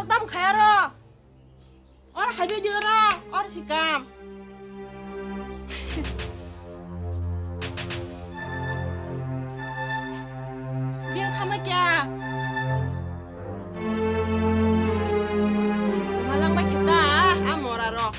Or dam khayaro. Or habi jura. Or sikam. Biang thama kya? Malang ba kita? Amoraro.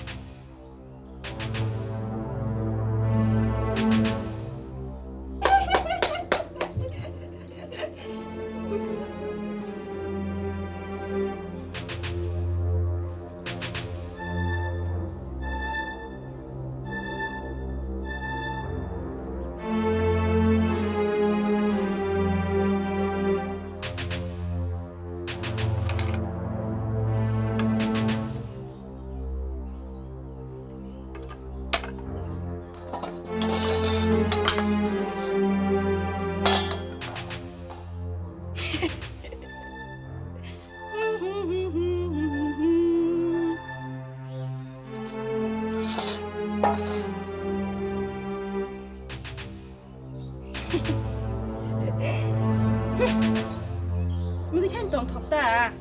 Mình thấy tổng thật ta.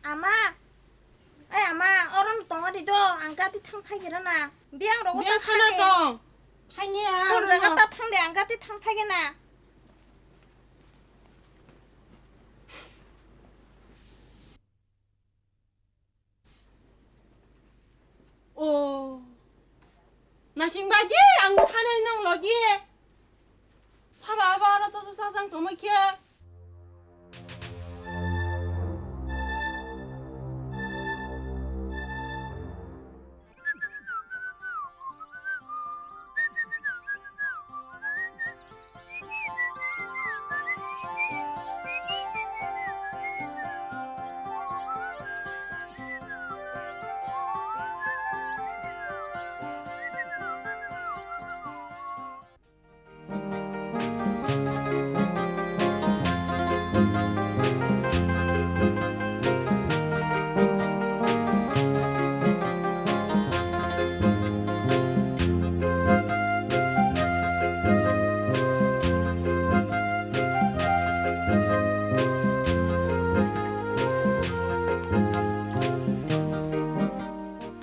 Ama, ama, orang tonga di do, angkat di tang kai kira na. Biang rogo Biang tak khana tong. Hanya. Pun jaga tak tang deh, angkat di tang kai kira na. Oh. Nasing baji anggut hana nong logi. Haba rasa sasang tomo kia.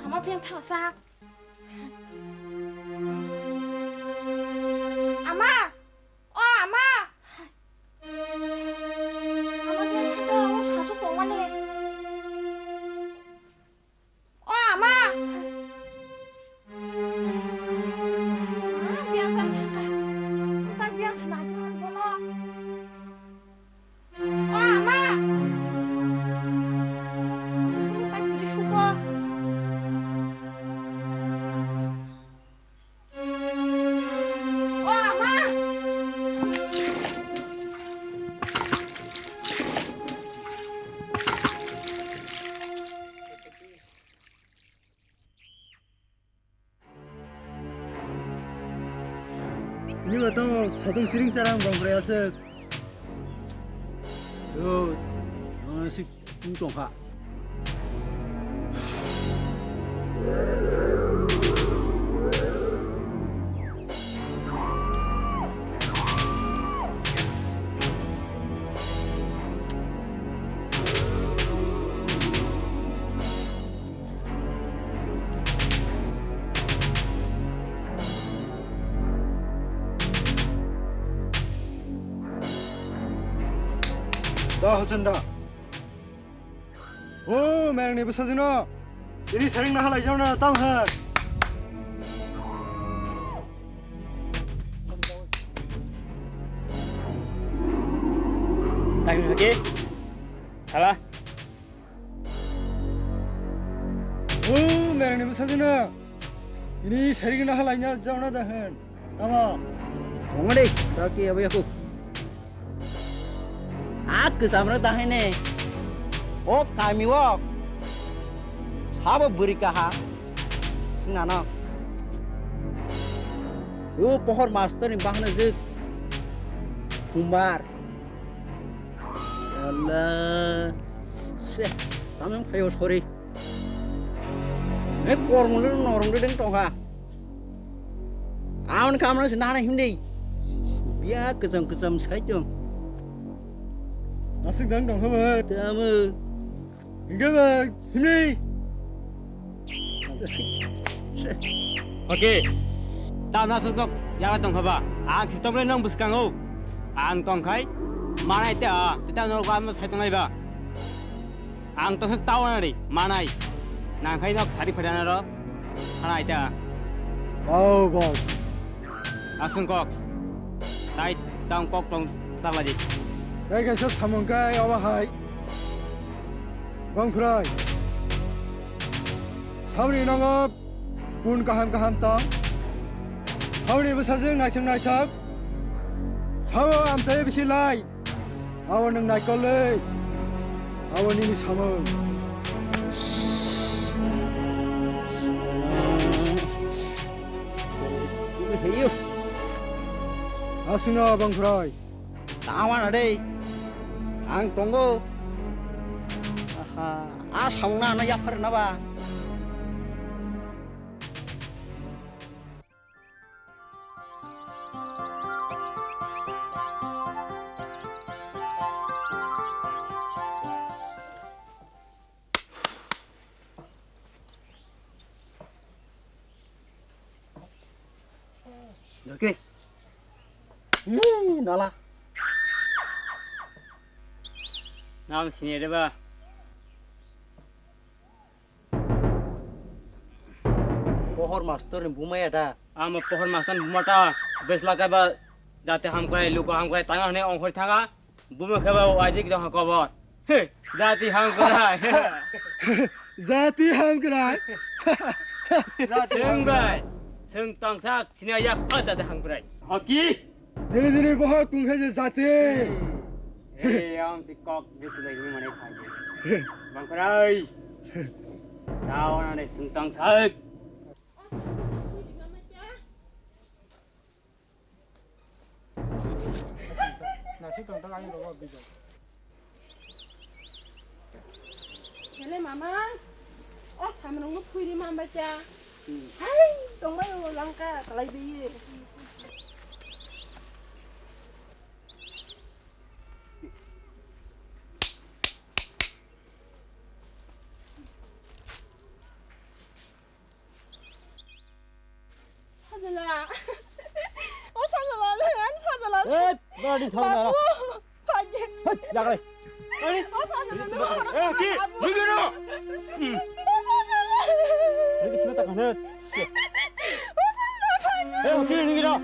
Ama biang tahu sak. Ama, oh ama. Ama biang tahu do, satu tonga ni. Oh ama. Biang tak biang senang tu bono. Oh ama. Sini tak jadi syukur. Oh ama. Ini betul satu sering sarang bang berasa. Yo, si untung ha. 나 허전다. 오, 매랑 네버 사주나. ini sering na halai jauna tang ha. Tang lagi. Salah. Oh, merang ni besar na. Ini sering na halai jauna dah han. Ama. Ongade, taki abai aku. Aku samra tahene. Oh, kami wak. Sabo beri kaha. Singana. Oh, pohon master ni bahna zik. Kumbar. Allah. Seh, tamam kayo sorry. Kormulun norong deng tongha. Awan kamera senana hindi. Ya kejam saja. 나승 당당 하면 Damu. 이게 막 힘이 Okey. Tao nak suntuk yang tong khaba. Ang kita boleh nang buskang o. Ang tong khai. Mana itu ah? Kita nak buat mas hai tong lagi. Ang tong tahu nari. Mana? Nang khai nak sari pada nara. Mana itu ah? 아우 버스 Asung kok. Tai tong kok tong sama je. 내가 저 사mon가에 와와 하이 방프라이 사우리 나가 분가 함 땅 사우리 부사승 나이탁 사워 암사에 비실라이 아워는 나이걸레 아워님이 사몬 Cũng hiểu. 아스나 방프라이 Tao ở đây. Ang tunggu. Ah, xong na nó dập hết nó ba. Được kì. Nó là. Nam sini ada ba? Pohor master yang bumai ada. Am pohon mastan bumata. Besla ka ba? Jate हमको लोग हमको तंगा ने ओंखर थांगा. बुमे खबा आजे की तो खबर. हे, जाति हमको ना. 자티 함그라이 승바이. 승땅삭 지내야 빠다다 한그라이. 하기. 너희들이 뭐 궁해져 자티 Eh, am si kok busu lagi mana khaji. Bang Krai. Tahu na deh 승땅삭. Hele mama. Oh, sama nunggu kuih di mama baca. Hai, tong mai langka kalai bi. 사절라. 사절라. 사절라. 너đi thôi nào. 반지. Yakhrai. Đi. 사절라. Eh, ki, pergi no. 사절라. Pergi cuma tak kena. Eh, ki, pergi no.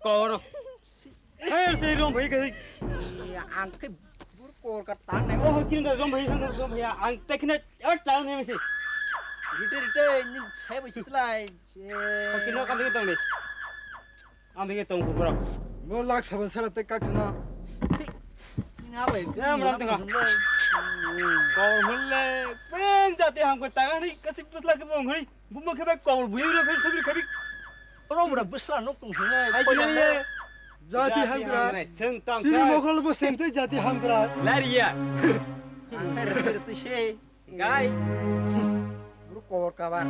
Có đâu. Hey, si rong bhai cái. Ya ang cái bur kor ka tang này. Oh, kini dah rong bhai ang tekne art lang ni mesti. Rite ni saya besit lai. Oh, kini kan dikit tong ni. Am dikit tong ku bro. 뭐 락사번 살았대 깍지나 Ni apa? Ya, meram tengah. Kau mulle, peng jati हमको tangan ni kasih plus lagi bong hari. Bumma kebek kau bui ro फिर सबरी kebik. Orang muda besar nok tung sini. Hai kini ye. 자티 함그라이 Sengtang 지리 sa. 먹을 뭐 센터 자티 함그라이 Lari ya. Angkai rete sih. Gai. Bur kor kabar.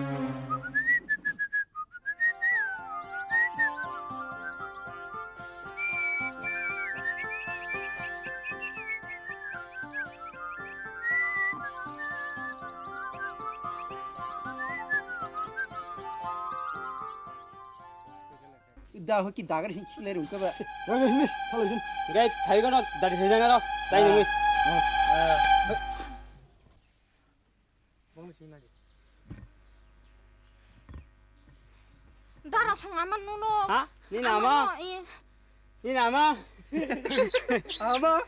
Dah hoki dagar sih ciler uka ba. 여기 힘이 살아준 Gai thai ko na dari sejana ro. Tai ni. Doordarshan aman nuno. hả đi nào mà đi nào mà 아마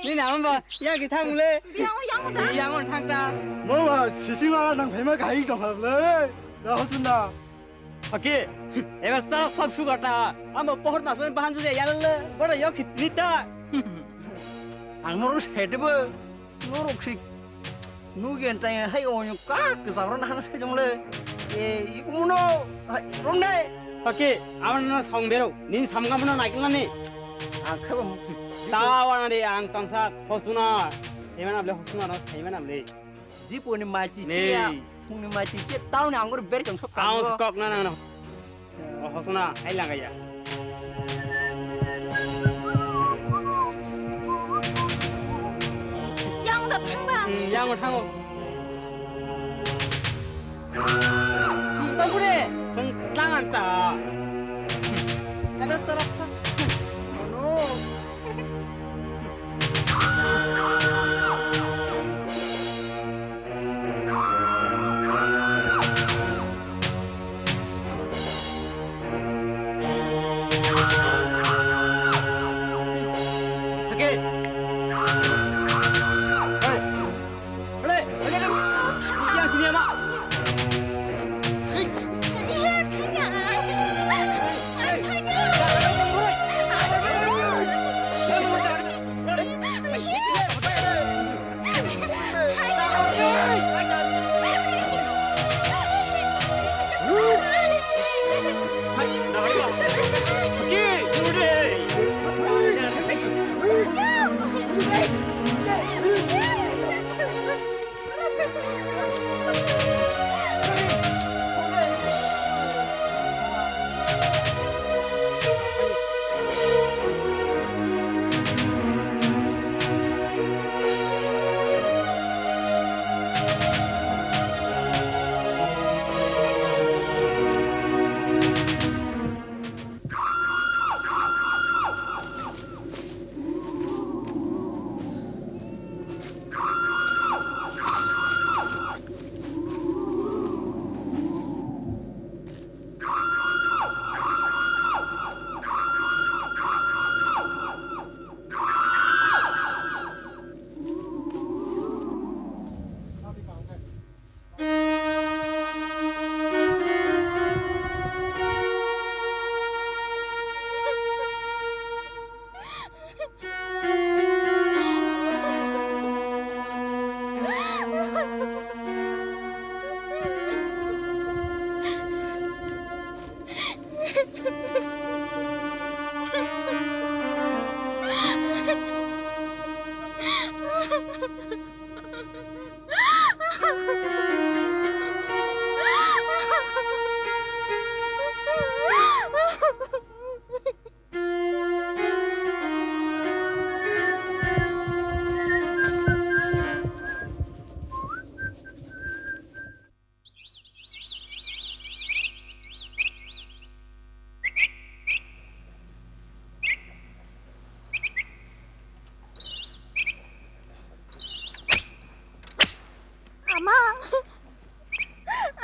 đi nào mà ya cái thằng lên Biang yang udah. ya con thằng ta 뭐와 시승아 난 배만 가이도 하래 나 허준다 오케이 에가 싹싹 수갔다 아마 뽀헛 나서는 반주에 야를 뭐라 여기 있다 Ang nuru sedebe, nuru sik, nugen tanya hai onyo ka kesabaran hana sejong le, iku muno, ronde, 오케이 아무나 성대로 닌 삼가문은 나길라니 ang kebam, 따와나리 앙땅사 호수나 세면함래 호수나 세면함래 di pun ni mati 네. cia, pun ni mati cia, tahu ni anggur ber jong sok 아우 kau, 스꺽 나나나 호수나 하일랑가야 Yang udah tambah. 양을 탕고 떡구리 성 땅한다 내가 떨었어 no, 오케이 그래 그래 야 기니야마 Iya, tanya. Tanya.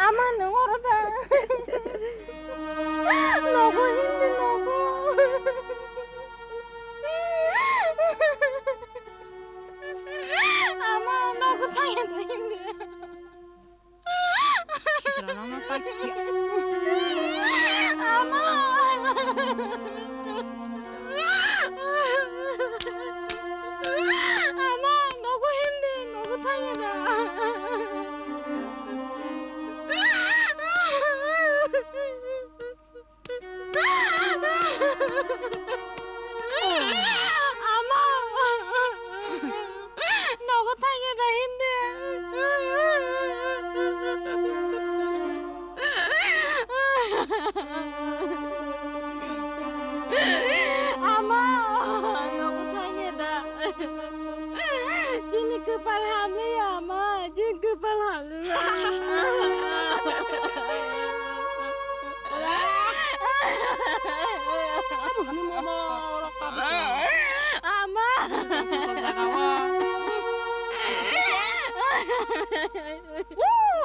Ama nungoroda. Nogo hindi nogo. Ama nogo sayang hindi. Ama. Ama nogo hindi nogo tangida. Ama nogo tangida hindi. Ama nogo tangida. Jini kepal hamil ya, ama. Jini kepal hamil. Ama.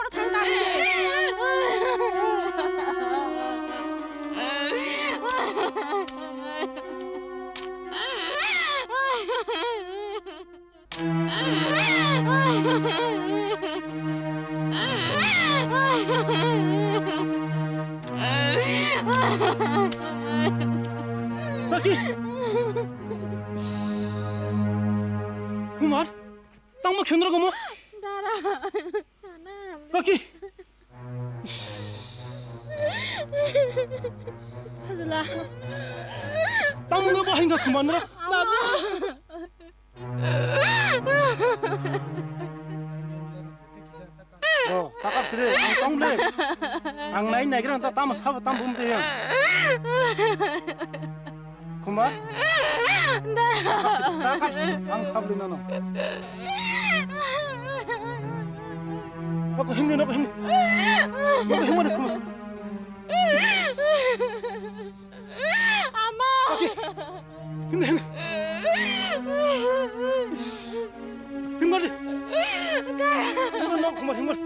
Udah tangkap. Taki. Kumar, tang mo kyun mo? Dara, sana. Taki. Hazla. Tang mo ba hinga Kumar na? Babu. Kakap sini, ang tong le. Ang naik kira ta tamas haba tam bum te. Kumar. Kakap sini, ang sabli nano. Aku hindi. Aku hindi Kumar. Ama. Hindi. Kumar. Kumar.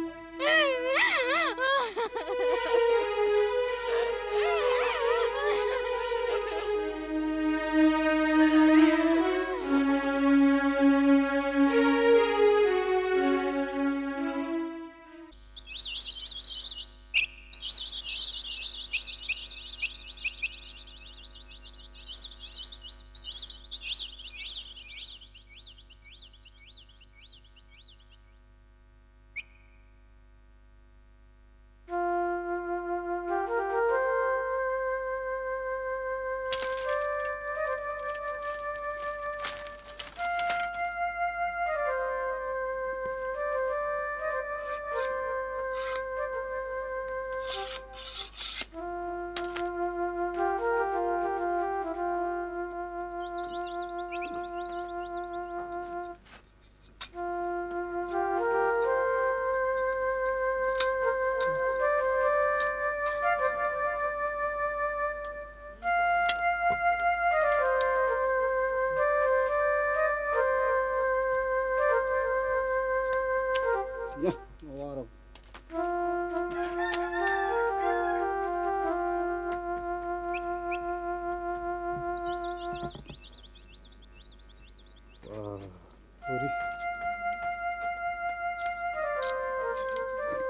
Ya, warok. Wah, uri.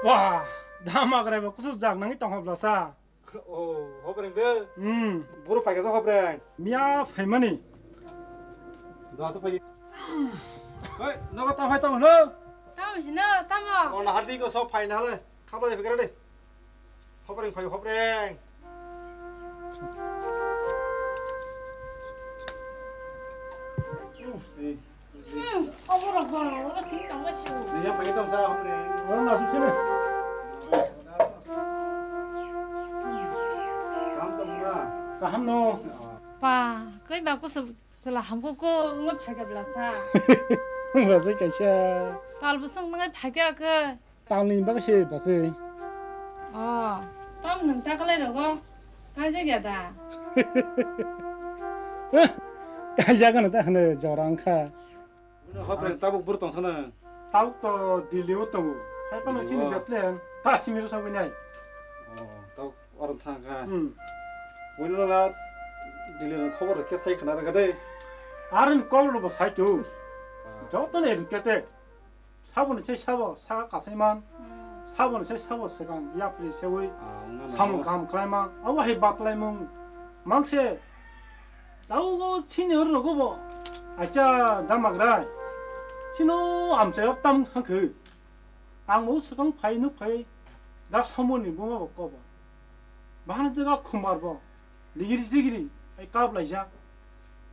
Wah, dama kare ba kusu jag nangi tong hobla sa. Oh, hobreng de. Buru pakai so hobreng. Mia faimani. Dasa pagi. Hei, naga ta phai tong lo. Tao gì nữa, tao mà. Oh, na hadi ko so phai na le. Khaba de fikra de. Hobreng phai hobreng. Ông có đâu nó xí tao cái xu. Ni yang pakai tong sa hobreng. Orang masuk sini. Kam tong na. Kaham no. Pa, cái bà có sự là không có ngất phải gặp là sao? Bahasa kaisa. Tao bữa sáng ngất phải cái cơ. Tangling ba kasi bahasa. Tao mình ta cái này được không? Cái gì vậy ta? Kaisa kan ta hane jorang kha. Hobreng tabuk bur tong sana. Tau to diliu to. Hai pa no sini betlen. Ta simiru sa bunai. Oh, tau orang thangka. Wino la dilir khobar ke sai khana ra de. Arin kol로 뭐 사이도. 저것도 이렇게 사본은 제 샤워 사가 가세만 사본은 제 샤워 세강 야프리 세위 사무 감 클라이마 아와 해 바클라이몽 망세 나오고 친여로 고보 아짜 남아그라 친오 암세 없담 그 앙모 수강 파이누 파이 나 서문이 뭐가 먹고 봐 많은 데가 쿠마르보 리기리 지기리 아이 까블라이자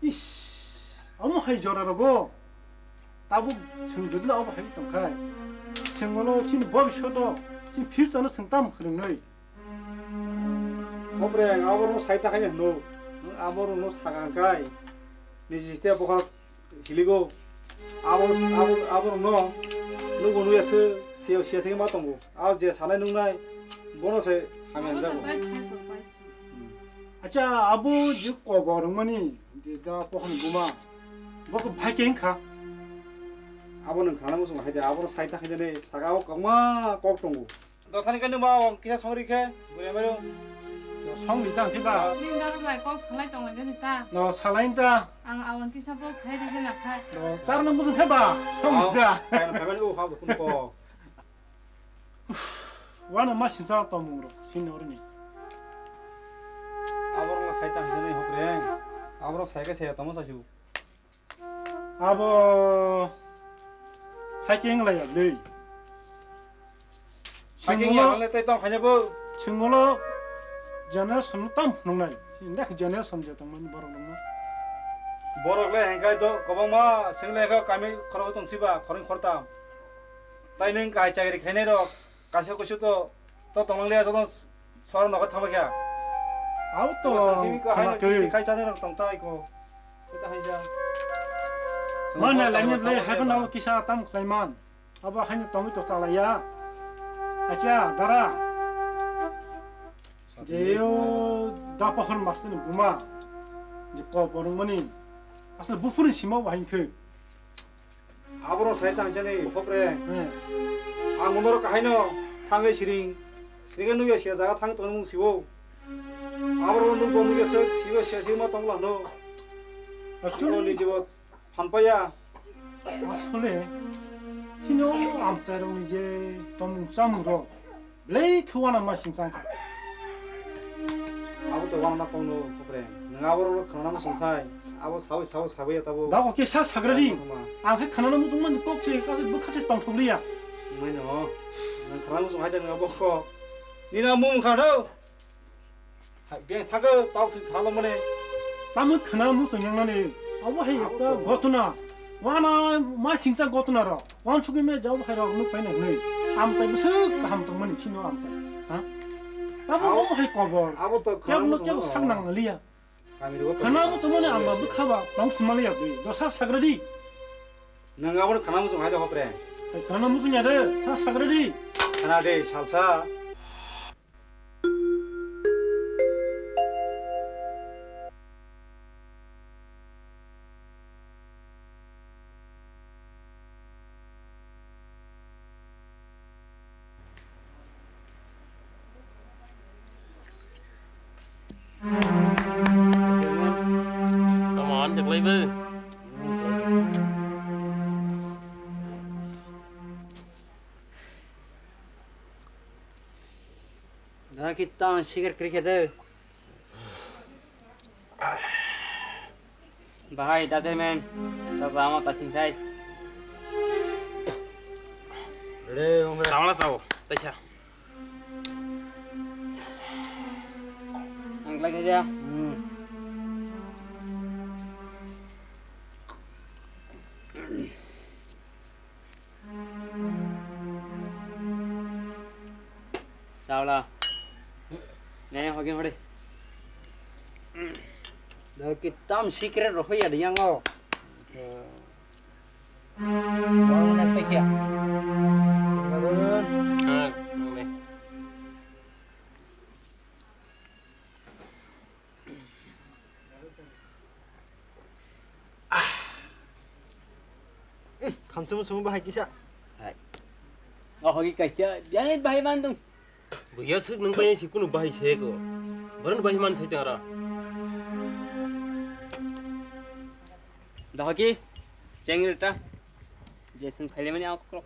이씨 아무 하이 저라고 따부 증거들 아무 하이 똥카이 증거로 진 법이 쉬어도 진 필수는 승담 그런 너희 Hobreng awor sai ta kanya no. Awor no sagang ni jiste boka hiligo awor no. Nu gonu yase seo sing ma tongo. Aw je sanai nung nai bono se hamen jago. 아짜 아부 육고 거르머니 내가 보하는 구마 뭐그 발견카 Abo는 kana musu hai de awor sai ta kanya ne sagao kama kok tongo. Da thani kan ma kisa songri ke bure mero. 성리당 티바 Nhưng đó phải có thằng lấy tổng là cái gì ta? 너 살라인다 Ăn áo ăn cái sắp bốc thấy cái nào phải? 너 다른 무슨 해봐 성리다 Kayan kayan u ha kun ko. 와는 마 신사 떠먹으러 신어르니. 아버로가 사이다 하잖아요 호프랭. 아버로 사이가 세야 떠먹 사시고. 아버 하이킹을야 네. 하이킹이 안래 때또 하냐고. 친구로 전에 섬땀 농나이. nek 전에 섬제 동만 버럭농. 버럭래 행가이도 거방마 생래가 까미 걸어 동시바 거린 걸다. 따이는 가이짜리 개네로 가서 고쇼도 또 동랑래야 저도 서로 너가 타먹이야. 아웃도 선생님과 하나 하이는 그 가이짜리랑 동타 있고. 일단 하이자. mana lainnya le haban nawa kisah tam klaiman. Aba hanya tomi to talaya. Acha dara. 제요 다파헌 마스는 부마 이제 거 보는 거니 아슬 부풀은 심어 와인 그 아버로 사이다 하잖아요 호프랭. 예. 아무노로 가이노 탕의 시링 시링은 누가 시자가 탕 돈을 시고 아버로 누 보무게서 시고 시시마 동라 너 아스로니 집어 한파야 아슬레 신용 암자로 이제 돈 쌈으로 레이 교환 안 마신 상 아부터 와나 공노 호프랭 내가 아버로 가나무 송카이 아부 사고 사고였다고 나고 계사 사그라리 아그 가나무 좀만 꼭지 까지 뭐 같이 똥 톱리야 뭐냐 난 가나무 송 하자는 거 먹고 니나 몸 가도 bien 타가 따고 타고만에 밤은 가나무 송양나니 아부 해였다 거투나 와나 마신 상 거투나라 완 축이메 자부 해라 너 빼네 네 암자 무슨 함동만이 치노 암자 아 아부 너무 해 거버 아부터 야부너 가나무 깨고 상낭 리야 가미르고 가나무 때문에 안 봐도 카바 너무 스말이야 너 사그라리 내가 아버로 가나무 송 하자 호프랭 가나무 무슨 야래 사그라리 하나데 살사 Come on, Yakhrai bơ. 나 기타 시गर 크리켓 Bahai, dasar men. Tak lama tak selesai. 그래 오늘 Sama sao? Tacha. Angkat lagi aja. Sao là? Nè, hokin hodi. 나 기타 시크릿 로호야 리양어 오늘 빼기야 나는 Mày. 감수무 수무 하기사 Hoki kaca. Jangan bahai mandung. Biasa nung bahai sih kuno bahai sih ko. Baru bahai man saya tengara. Dah hoki. Cengir ta. Jason film ni aku kok.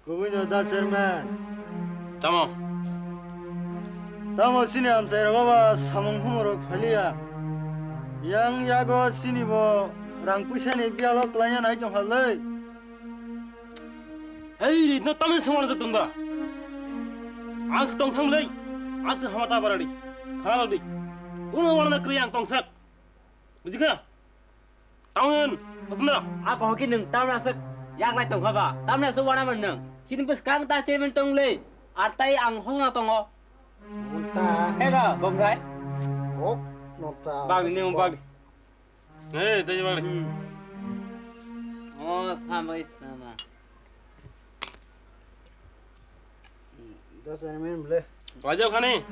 그분이 다 serman Tama. 다모 신이 암사이라고 봐 사몽 humoro 관리야 양 야고 신이 뭐 랑푸샤니 비알로 클라냐 나이 좀 할래 Hei, no tamen semua tu tunggu. Angst tong thang lei. Angst hamata baradi. Khalal di. Kuno warna kriang tong sak. Bujika. Tahun, pasna. Aku hoki nung tam rasak. Yakhrai tong khaba. Tam rasak warna menung. Sini bus kang ta cemen tong lei. Artai ang hosna tongo. 못다 Hera, bongkai. 꼭 못다 Bag ni bag. Eh, tadi bag. Oh, sama. 다 serman boleh Raja khani.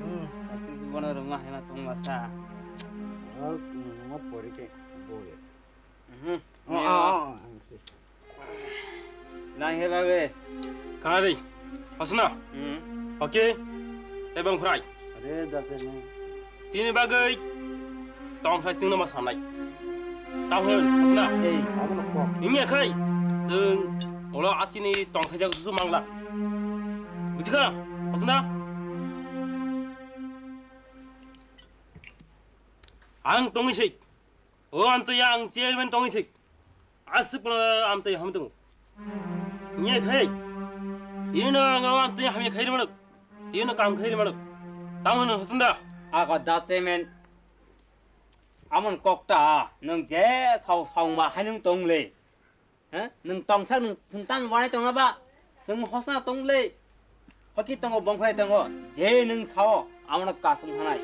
Asis bono rumah hemat tong masa. mau pori ke boleh angsi Nang he babe. Kanari. Pasna. Okey. Ebang khrai. ada 다 serman Sini bagai. Tong khai tung nama sanai. Tahun, pasna. Hey, kamu nak Ini Yakhrai. Jeng olah aci ni tong khai jago susu mangla. 무지가 어서나 안 동식 암자야 앙제면 동식 아스프나 암자야 함등 니 khai 이는 암자야 함이 khai 이는 काम khai 당은 허선다 아가 다세면 아몬 꼭다 능제 사우마 하는 동래 능 동사 능 승단 와이 동아봐 승 호사 동래 거기 동거 멍파이 동거 제능 사오 아무나 가슴 하나이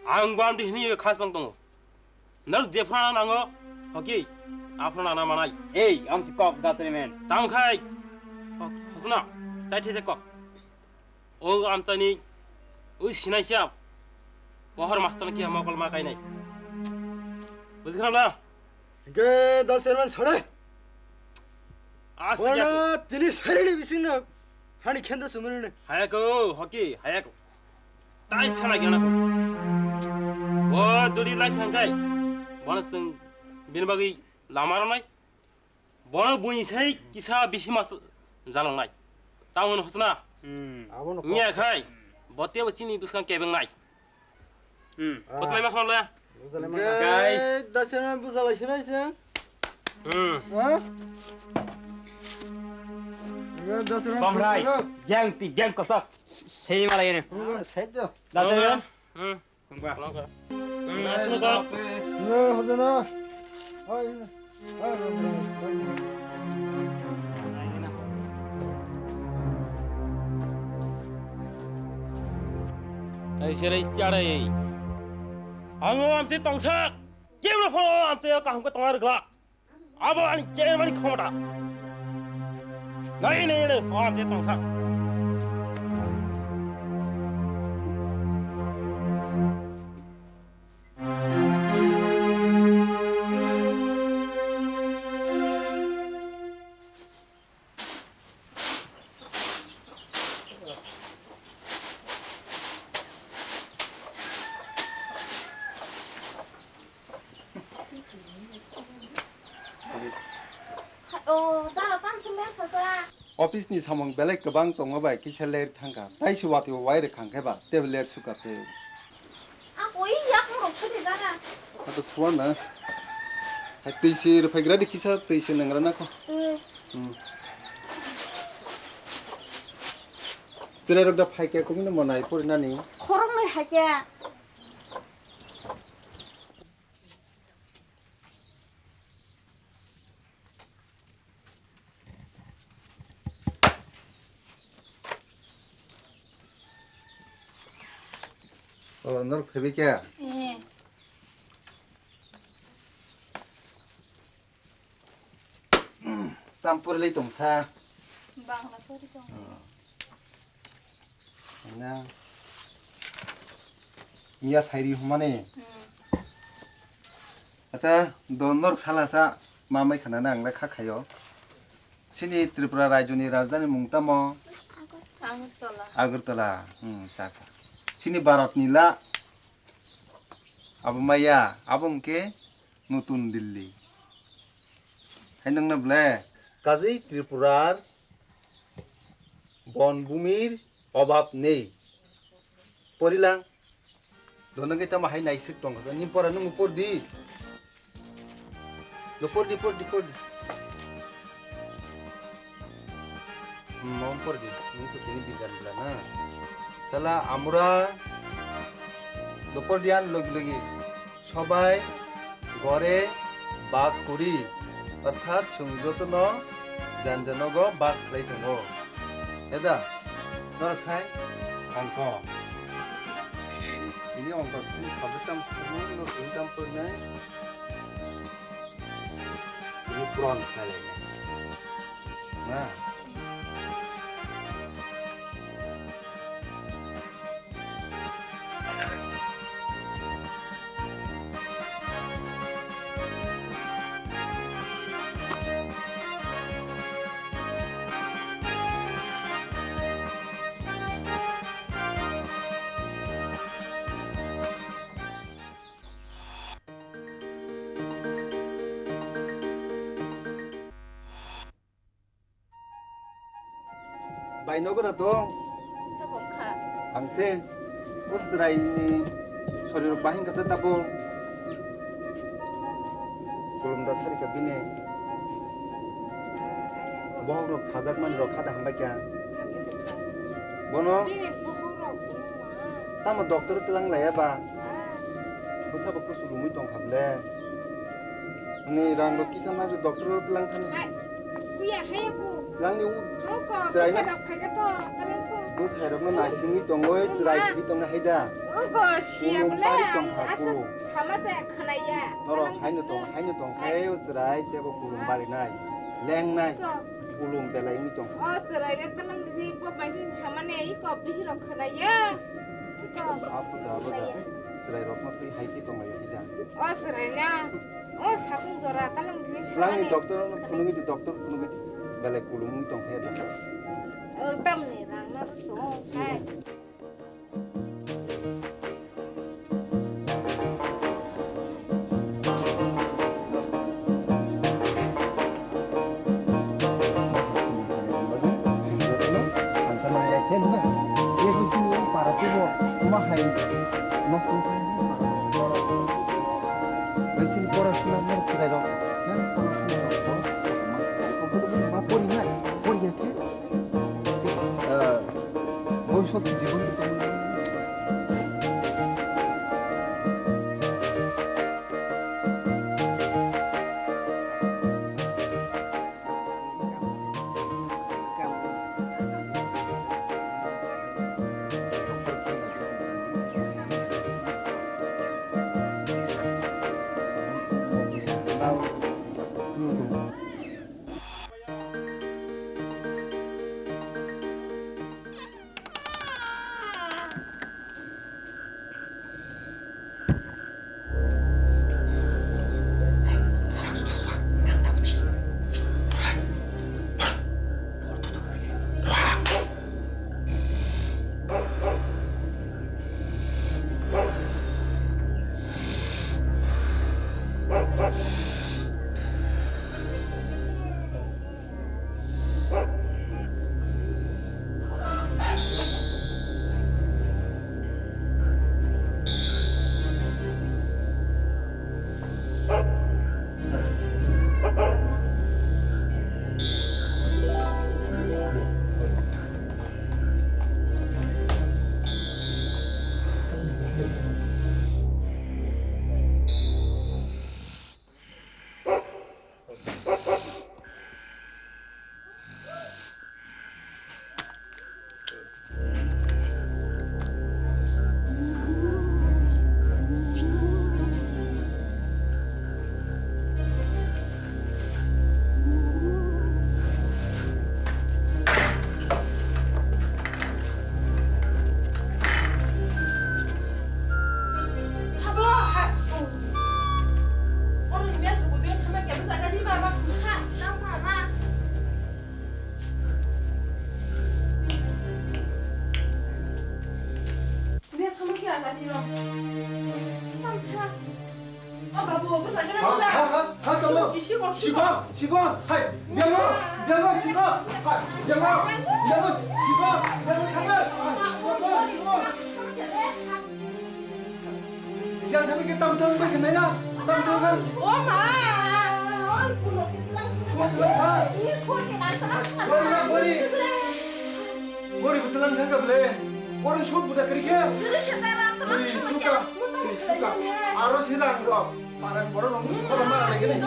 앙밤디 히니 가성동 널 제프나 나거 거기 앞으로 나나 마나이 에이 암시 꼭 다세면 당 khai 허선아 짜이테세 거 암자니 으시나 시합 와하르 마스터는 기야 먹을 마가이 나이 무지가나 그 다세만 서래. 아스야 와나 드니 사리리 비신나 하니 캔다 수면을 하야고 허기 하야고 따이 차나게 하나고 와 둘이 라이트 한가이 원하슨 민박이 라마라나이 원하 보니 세이 기사 비시마스 잘랑나이 땅은 허스나 아보노 야카이 버티어 버치니 부스간 깨병 나이 버스나이 마스말라 그 다세만 부살라 시나이세. 어? 그 다세만 범라이 갱티 갱거서 헤이마라이네 세죠. 다세면 응 공부야 그런가 나스가 네, 하잖아. 아이시라이 짜라이 앙어 암제 똥착 게임을 포 암제야 까한거 똥아르 그라 아버 아니 제일 많이 커머다 나이네는 암제 똥착 따라 땀좀 맺어서. ऑफिसनि सामं बेलेग गोबां दङबाय किसेलेर थांगा ताइसो वाटिव वाइरे खांखेबा टेबलेट सुकाते 아, 거의 약으로 처리잖아. 아도 수원나 ताइसो फैग्रा दिखिसा ताइसो नंगरा नाखो जेरेरदा फाइके कोमिनो मनाय परिनानि 코롱을 하게. 너 페비케 예. 짬뿌르리 동사 금방 하나 소리 좀. 나 미야 사이리 후마네 아자 너너 살아사 마마이 खाना आंना खाखायो सिनि त्रिपुरा राज्यनि राजधानी मुंतामो आगरतला जाका सिनि भारतनि ला आबुमाया आबुमके नतुन दिल्ली हायनंना ब्ले काजै त्रिपुरार বনভূমির অভাব নেই পরিলাং দনকে তা মাহাই নাইসিক দং নি পরা নং উপর দি উপর দি মম পর দি নি তো তিনি বিজান বলা না সালা আমরা দুপুর দিয়ান লগি সবাই ঘরে বাস করি অর্থাৎ সংযতন জানজনগ বাস খাই দङ এদা 너라카이 엉거 이니 엉거 쓰니 사부담 쓰고 너 응담 뻔네 이니 브라운 칼레네 나 바이노그라 동 방세 오스라이니 소리로 빠힌 거 썼다고 그럼 다 사리가 비네 뭐하러 사장만이로 가다 한 바퀴 뭐노? tama dokter telang lah ya ba basa ba kusu rumui tong khable ni rang lo kisan na dokter telang than kuya hayaku lang ni hoko Cerai bisa na? dak phaga to talangko go sairok na nasingi tongoi chirai ki tong na haida hoko sia Ulung bole pari tong asa haku. sama sa khanaya noro hainu tong kai chirai te bo kulum bari nai leng nai ulum belai ni tong oh serai na talang di po pasin sama ne iko bihiro khanaya apu da chirai rok ma ti hai ki tong lai haida oh serai na oh sakung jora talang di sama lang ni ne dokter kunungi di belai kulum ni tong haida tam ne rang na so hai ভবিষ্যৎ জীবন 시광 하이 명호 시광 하이 명호 시광 yang kami kita tahu baik mana tahu kan mori betulan kan boleh orang shot budak kerja suka arus hilang bro marah boros orang sekolah marah lagi nih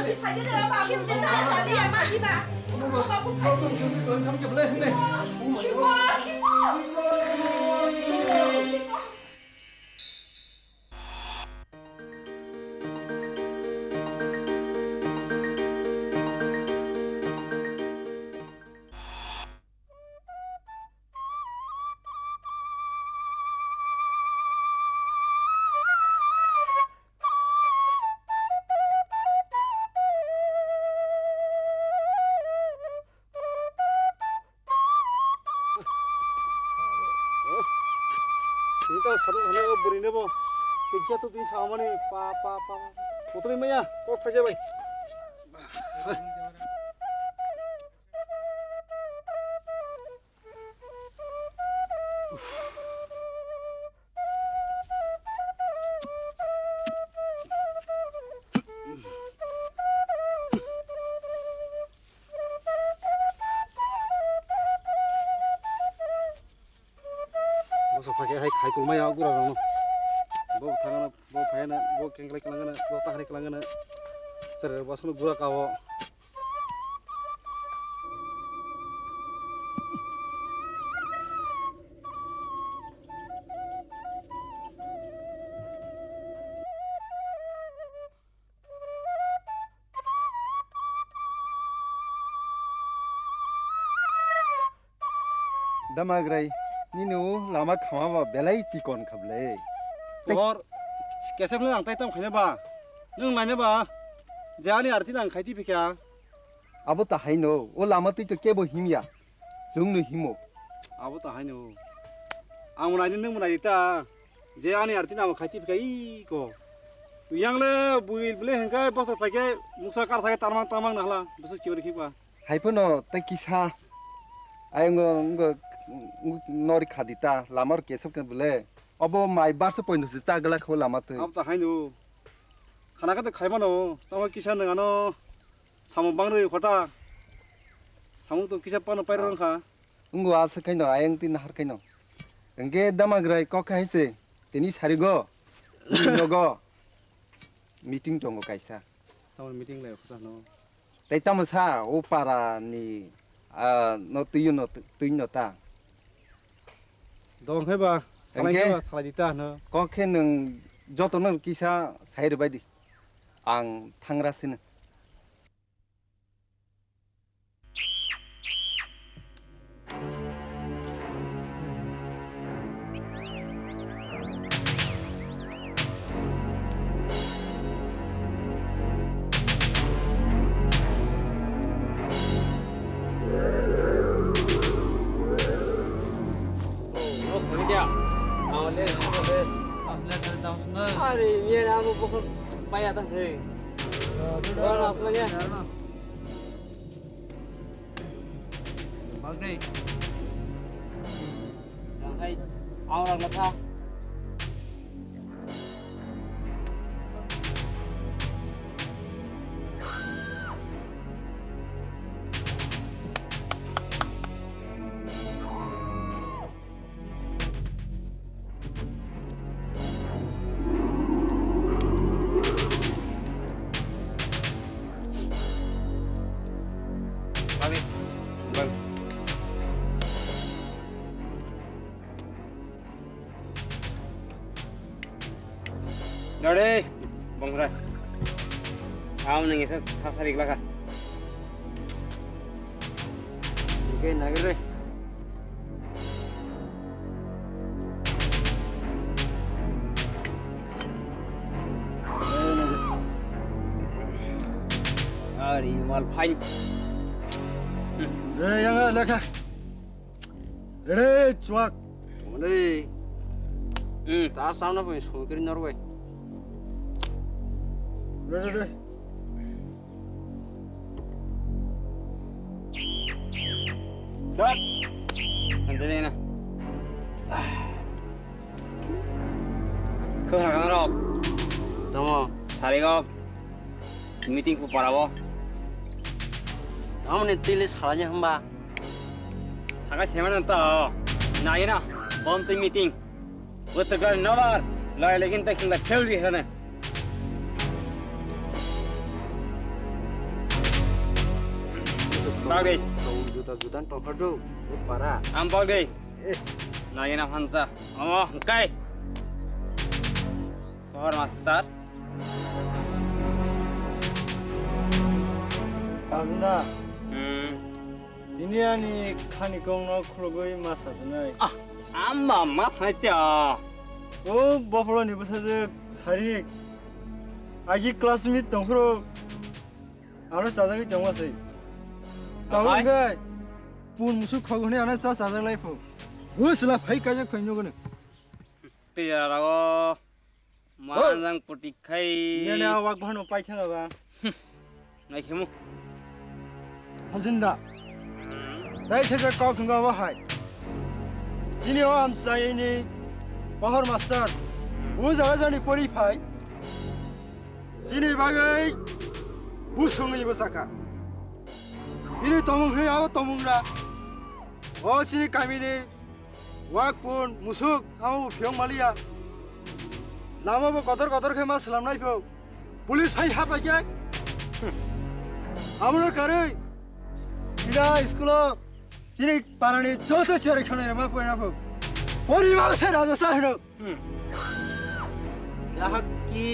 kau tuh kami boleh nih Kita satu kali beri nebo, kerja tu di sama ni, pa. Putri Maya, kau kerja baik. Masa pakai hai kurma ya gura rono. Bo thangana bo phayana bo kengle kelangana bo tahari kelangana. Sir basunu gura kawo. Yakhrai, ninu lama khama ba belai chikon khable. Or कैसे अपने अंगता इतना खाने बा नंग नाने बा जाने आरती नंग खाती पे क्या Abo ta haino, o lama tu kebo himya. Jungnu himo. अब तो है नो आम नाने नंग मुनाई ता जाने आरती नंग खाती पे क्या ई को yang le buil bule hengkai bos pakai musa kar saya tamang nahla bos ciwar kipa Haipono ta kisa. Ayong nori khadita lamar kesap kan bule. Abo mai barsa point se chagala kho lama tu. अब तो है नो खाना का तो खाई बनो तब किसान नगानो सामु बांग्रे खोटा सामु तो किसान पानो पैर रंखा Ungu asa kaino ayang tin har kaino. Engge Yakhrai ko kaise. Tini sarigo. Nogo. Meeting tongo kaisa. तब मीटिंग ले खुशा no Tai tamasa o para ni no tuyo ta. dong है बा Engge? सालाय सालाय दिता no Ko khen nang joto nang kisa sair baidi. Ang thangrasin. Hari ni aku pukul payah tak sih. Orang apa ni? Yakhrai, orang macam. Kami, bang. Dore, bang Yakhrai. Aku nengi sasari kelaka. Okay, Yakhrai. Hari mal fine. Re yang lekha. Re chuak. Tumne. Ta sauna pun sokri norway. Re. Dah. Nanti ni na. Kau nak ngerok? Tamo. Sari kau meeting ku parawo. Tamo ni tilis halanya hamba. Agak semangat entah. Naya na, bom tu meeting. Betul nawar. Lai lagi tak kena teori sana. Bagi. Juta tongkar do. Para. Am bagi. Naya na hansa. Oh, kai. Kohar master. Azna. Diniani khani kongno khulgoi masasnai. Ah, amma mat haitya. O bofolo ni busade sari. Agi classmate tongro. Ano sadari tongwasai. Tawungai. Pun musu khagone ana sa sadar life. Usla phai kaje khoino gone. Tiada rago. Manjang putih kai. Nene awak bhano paithana ba. Naik kamu. Hazinda. Dai chhe ka khunga wa hai. Sini ho am sai ni bahar master. U jaga jani pori phai. Sini bagai busungi basaka. Ini tomung he aw tomung ra. O sini kami ni wakpun musuk kamu biang malia lama bo kotor ke mas selam nai po pulis hai hapa kya amno kare ida school jini parani joto chere khane ma po na po poribar se raja sahno Lahaki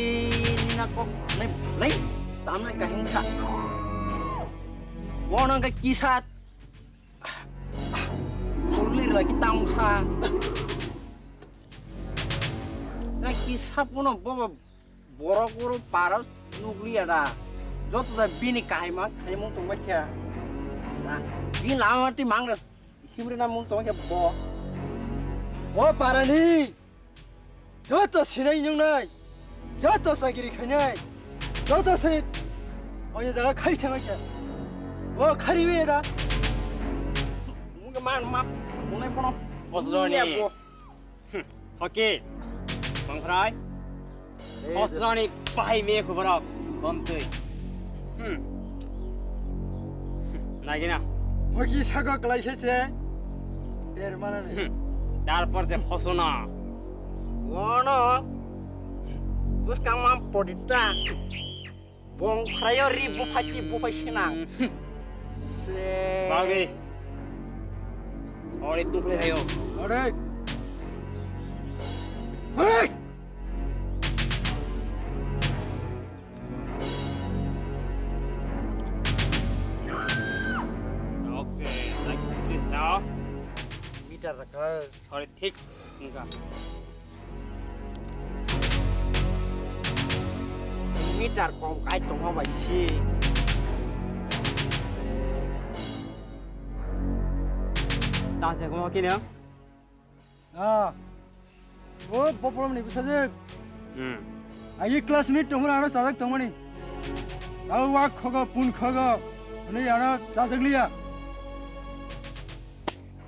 na kok lay tamna kahing ka wonang ka kisat kurlir lagi tangsa na kisap puno boba borokuro paras nugli ada joto da bini kahima kahimung tongba kya na bin lama ti mangna himri na mung tongba kya bo o parani joto sinai jong nai joto sagiri khanyai joto se oye jaga khai thema kya o khari bera mung man map munai pono Hosroni. Oke. Yakhrai. Hosroni pai me ko barok. Bom tui. Lagi na. hoki sago klai khese er manane তারপর যে ফসনা Wono, bus kang mampu dita, bong krayo ribu pati bupai sinang. Se. বাগে और तुम ले आयो ore ore okay like this now Bitar ka. और ठीक इनका Bitar kong kai tong ma bai si. तासे को किने ah o problem ni busajek ai classmate tomra ana sajak tomani au wa khoga pun khoga ani ana sajak liya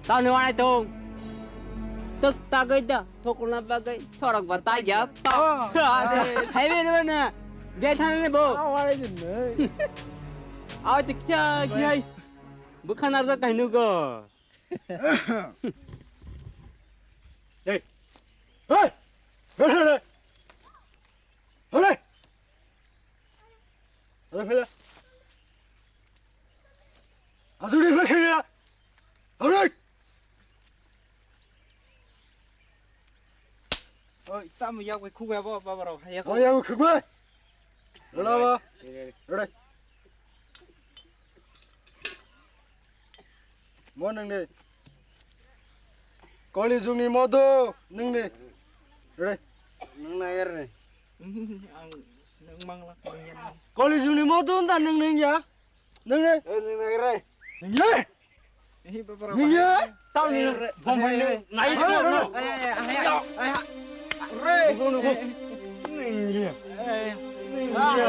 tao nói ai tung tức ta gây đó thôi cũng làm ba gây sao được vào tay giờ tao thấy biết luôn nè ghé thằng này bố awale jinne 아 진짜 그냥 북한 나라 가는 거 hey hey hey ore ada phela aduri phela ore Tam yak với khu ba ba rồi hay 어, 야, 그거 일로 와봐. 그래. 뭐 능네? 거리 중이 뭐도 능네. 그래. nang na yer ne. Nang mang la nyen. 거리 중이 뭐도 다 능능이야. 능네. Nang na yer. 능네. Hi ba ba. 능네. tao đi vòng vòng này Ai, nó Re. 누구 누구? 능이야. 능이야.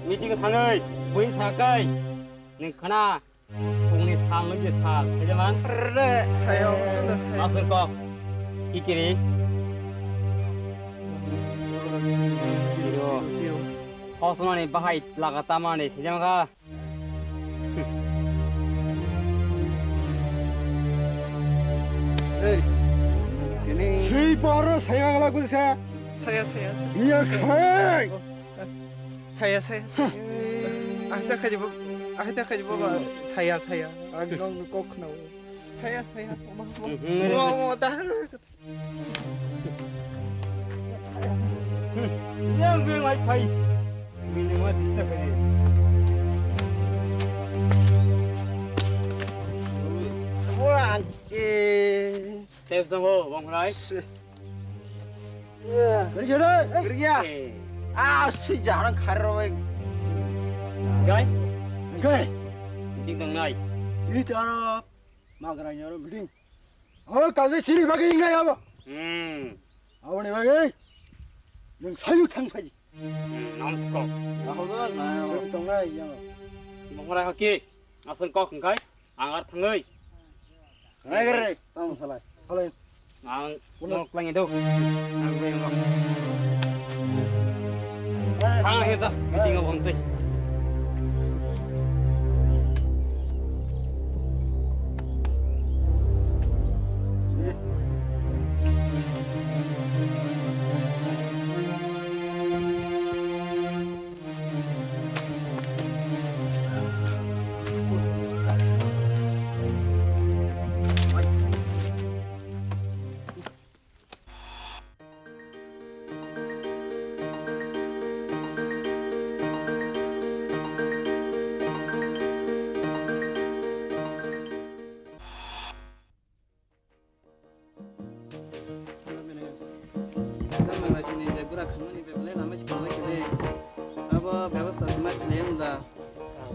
미팅 상을 보인 사까이 는 그나 동네 상을 이제 사 하지만 Re. Saya sudah saya. 맞을 거 이끼리 그리고 허선한이 바하이 라가타마네 세장가 Hey. Ini 세이버로 생각하라고 세. saya. 야카이. Saya. Ahta kaji baba. Saya. Agong kok nau. Saya. Mau tahan. 그냥 그 와이파이 민영아 디스터브네 Wah, eh. 대성호 왕라이 그래. Kerja. Ah, sejarah karena 가이 그래. 미팅 동나이 이리 따라 마그라냐로 미팅. 가서 시리 밖에 있나요? 아버님 밖에. 능 사육 탕파지. 남스 거. 나보다 나요. 저 동아 이양. 뭐라 할게. 아선 거 큰가이. 앙아 탕의. Ngay cái này. tao 살아. 살아. 앙 오늘 plangi đâu. 앙 왜 이거. 앙 해다. 미팅어 본때.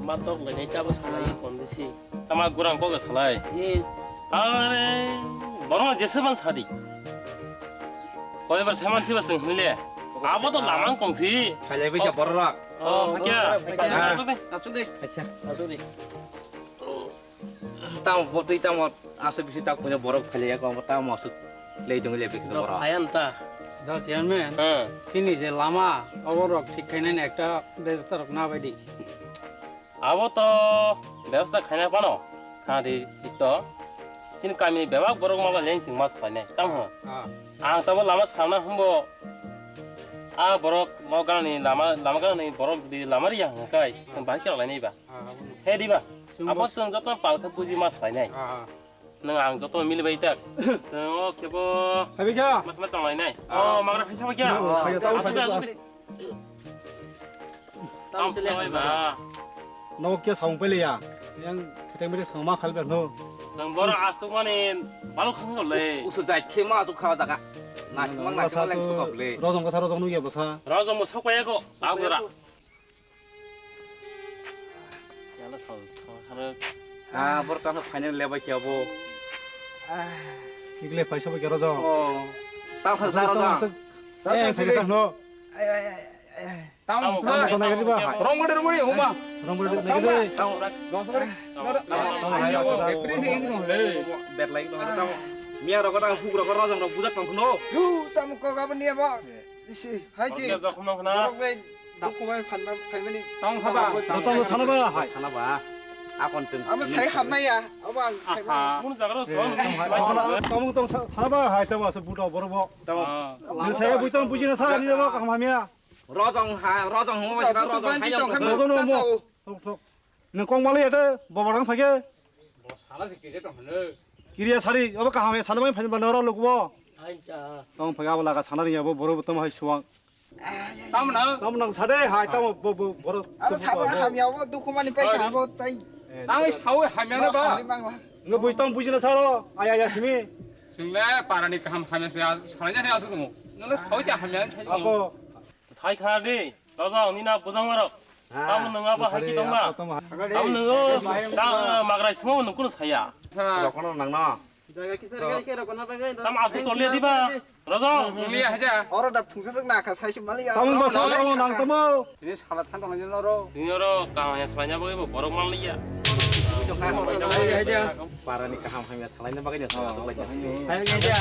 Matok lagi cabut salai kondisi. Sama kurang kok salai. Are, baru aja seban sadi. Kau yang bersama siapa senghle? Apa tuh lamang kongsi? Kaya bisa borok. Oh, macam. Masuk deh. Acha. Masuk deh. Tahu waktu itu mau asal bisa tak punya borok kaya kau tahu masuk. Lejong lebih bisa borok. Ayam ta. The chairman, sini je lama, overlock ঠিক খাইনে একটা ব্যবস্থা রাখনা বাইদি। Apa tuh? Biasa kayaknya apa no? Karena di situ, sini kami bebak borok malah lain sing mas kayaknya. Kamu? Tapi lama sekarang humbo. Borok mau kan nih lama kan nih borok di lama dia ngakai. Sampai kira lain iba. Hei di ba? Apa senjata palka puji mas kayaknya? Nang jatuh milih baik tak? Oh, kebo. 하비야. Mas macam lain nih. Oh, makan apa siapa kira? Tahu sih lah. 너 kia 사용 빨리야. 그냥 그때문에 성마 갈배 너. Sembara asukanin baru kan goleh. 우수 잘 키마 좀 가다가 나 희망 나 좀 랭수 없래. 너정 거 사러 정는 게 뭐사? Raja mau sok ya kok. Aku ora. Ya lah harus. bertanya final level siapa? 이글레 파이셔버 겨러져. Tahu sejarah. 에 세계상 너. Tahu 너 나가리 봐. 롱거리 오마. 그런 걸 내게. tahu. Bet lagi tuh tahu. Mia rokok tahu huk rokok rojong rok budak kang kuno. 유, 땀 거가 보니 봐. 이씨, 하이지. Oke, aku mau kena. 왜 dokumen 판단 판단이 똥 봐봐. 너도 사나 봐. 하이. Sana ba? Akon 좀. 아마 살 합나야. 어방 살. Mun jaga 까먹던 사나 봐. 하이 때 와서 부터 물어봐. 너 새해 부터 부지는 사람이라 봐. 감하면. Rojong rojong mau 또 rojong 반지 또 hayam. 너도 가면 뭐. 톡톡. 너 꽁말이 해도 뭐랑 파게. 살아서 깨졌다 하네. 기리야 살이 어버 감하면 사나만 파는 바 너라고 봐. Aja. 똥 파가 올라가 사나리야 뭐 뭐부터 뭐 수왕. 땀나. 너무랑 사대 하이 때 뭐 뭐로. 아마 사고 하면 dokumen 빨리 하고 따이. 땅이 사회 하면은 봐. 너 부이똥 부지는 살아. 아야야 심이. 중래 빠라니까 하면서 살아냐 해야 되고 뭐. 너는 사회자 하면 찾고. 아고. Sai kena deh. Raja, ni nak pusang marok. Kamu nengah apa haki dong ma? Kamu nengah, kamu magrai semua nunggu saya. Rokok nang na. 자가 기사를 이렇게 놓고 나가게. Kamu asal tolnya di ba? Raja. 우리야 하자. 어러다 풍세석 나가 40만이야. 가문 봐 사람 낭떠모. 이제 살아 탄다는 줄로. Dengar kamu yang salahnya bagaimana? Borok mal ya. Aja. Para nikah hamnya salahnya pakai dia satu lagi. 아니 이제.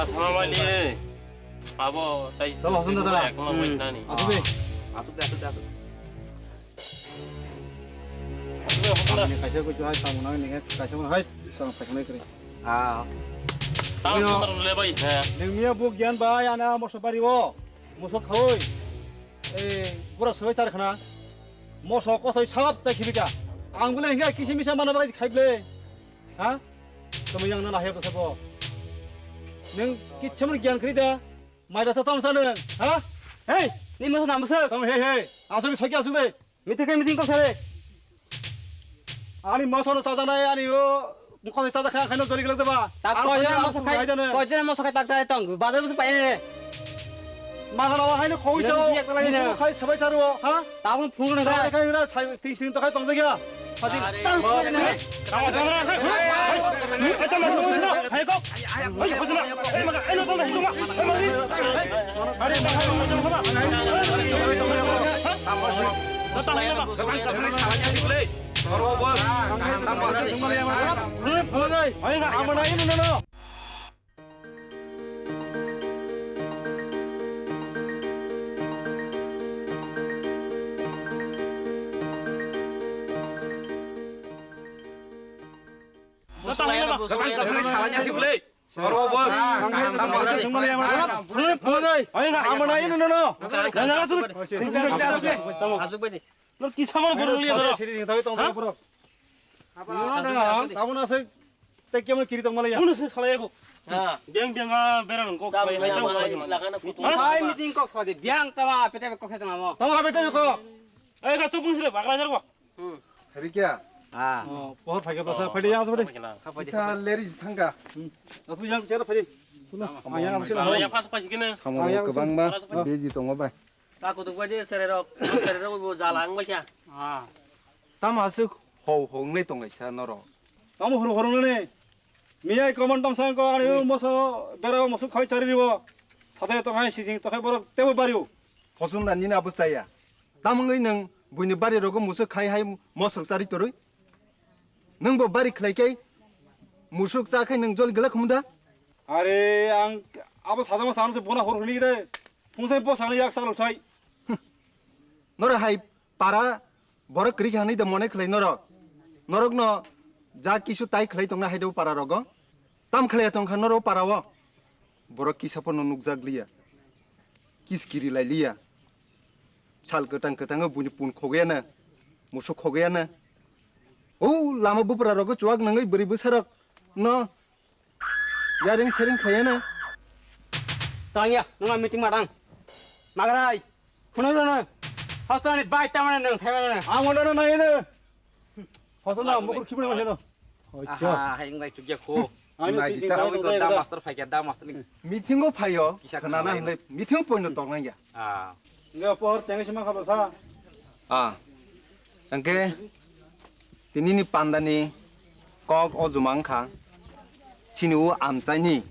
Sama mali. Abo, tay. Salah sunda dah. Aku mau main nani. 아수비. Atut dah. 가셔고 좀 하이 타고 나는 내가 가셔고 하이 상 타고 그래. Tahu bener lebay. 냉미야 뭐 기한 바야 나 모서 바리고 모서 거의 뭐라 서회 잘 하나 모서 거서 사업자 기비자 안 그래 이게 기시미사 만나 봐지 가입래 아? 그럼 양 나나 해 보세요 뭐. 능 기침을 기한 그리다 마이라서 땀사는 아? 헤이 Ni musuh nak musuh. 그럼 헤이 아서기 서기 아서기 Meeting kan meeting kau sare. 아니 뭐서는 싸잖아요 아니요 무슨 싸다 그냥 가는 소리 그러다 봐. Tak kau jangan masuk kai tak saya tong. Bazar musuh pakai ni. 마가나와 하이는 거기서 무슨 하이 서바이 자루 하? Tahu phun 자, na. 내가 이라 스테이션 또 할 동작이야. 사진. 나와 나와 일단 말씀하세요. 발고. 아이 벗어나. 아이 막아. 아이 너도 이거 막. 아니 좀 해봐. 나 땅에 봐. 아니 아무나 있는 너. 아무나 있는 너. 나가서 너 기사만 보는 거야. 나무 나서 떼끼면 길이 동말이야. 오늘 살아야고. 병병아 배라는 거. Hai meeting kok saja biang tawa pete kok saya ngamo. 다 가면 되니까. 아이가 조금씩 막아내라고. 해비야. 뭐 발견해서 빨리 양서 버리. 이사 레리지 탄가. 나서 양 제라 빨리. 아 양서 싫어. 야 파스파시기는 사모 그방마 베지 동어바. Aku tuh aja serero bu jalan baca. 담아서 호홍내 동에서 너로. 나무 호롱호롱네. 미야이 거만담 상거 아니요 뭐서 베라고 무슨 거의 자리리고 사대 동안 시징 또 해보라 때문에 바리오. 보순 난니나 아버사야. 담은 능 부니 바리로고 무슨 카이하이 모석사리 또르. 능보 바리 클라이케 무속 사카이 능 졸 글라 컴다. 아래 양 아버 사자마 사는서 뭐나 호롱이래. 풍선 뽀 사는 약사를 차이. 너라 하이 파라 버럭 그리게 하니 더 모네 클라이 너라. 너럭너 자 기수 따이 클라이 동나 하이도 파라로고. 땀 클라이 동 칸너로 파라와. 버럭 기사포노 눅자글리야. 기스키리 라이리야. 찰 ketang bunyi pun kogena. Musuk kogena. Oh, lama beberapa cuak nangai beri besar. No. Yaring sering kayana. Tanya, nunggu meeting marang. Yakhrai. Kuno. Hasan baik taman nung saya. 아무나 나이네. 벗어나 먹을 기분이 마셔. Ah, yang lain juga ko. 아니 나이 시징 있다. 따로 Kau dah master pakai dah master ni. 미팅 거 파요. 기사 그나나 근데 미팅 포인트 동랑이야. Ah. 내가 뽀 쟁이시만 가봐서 아. angke tinini pandani kok ozumangkha chinu amchai ni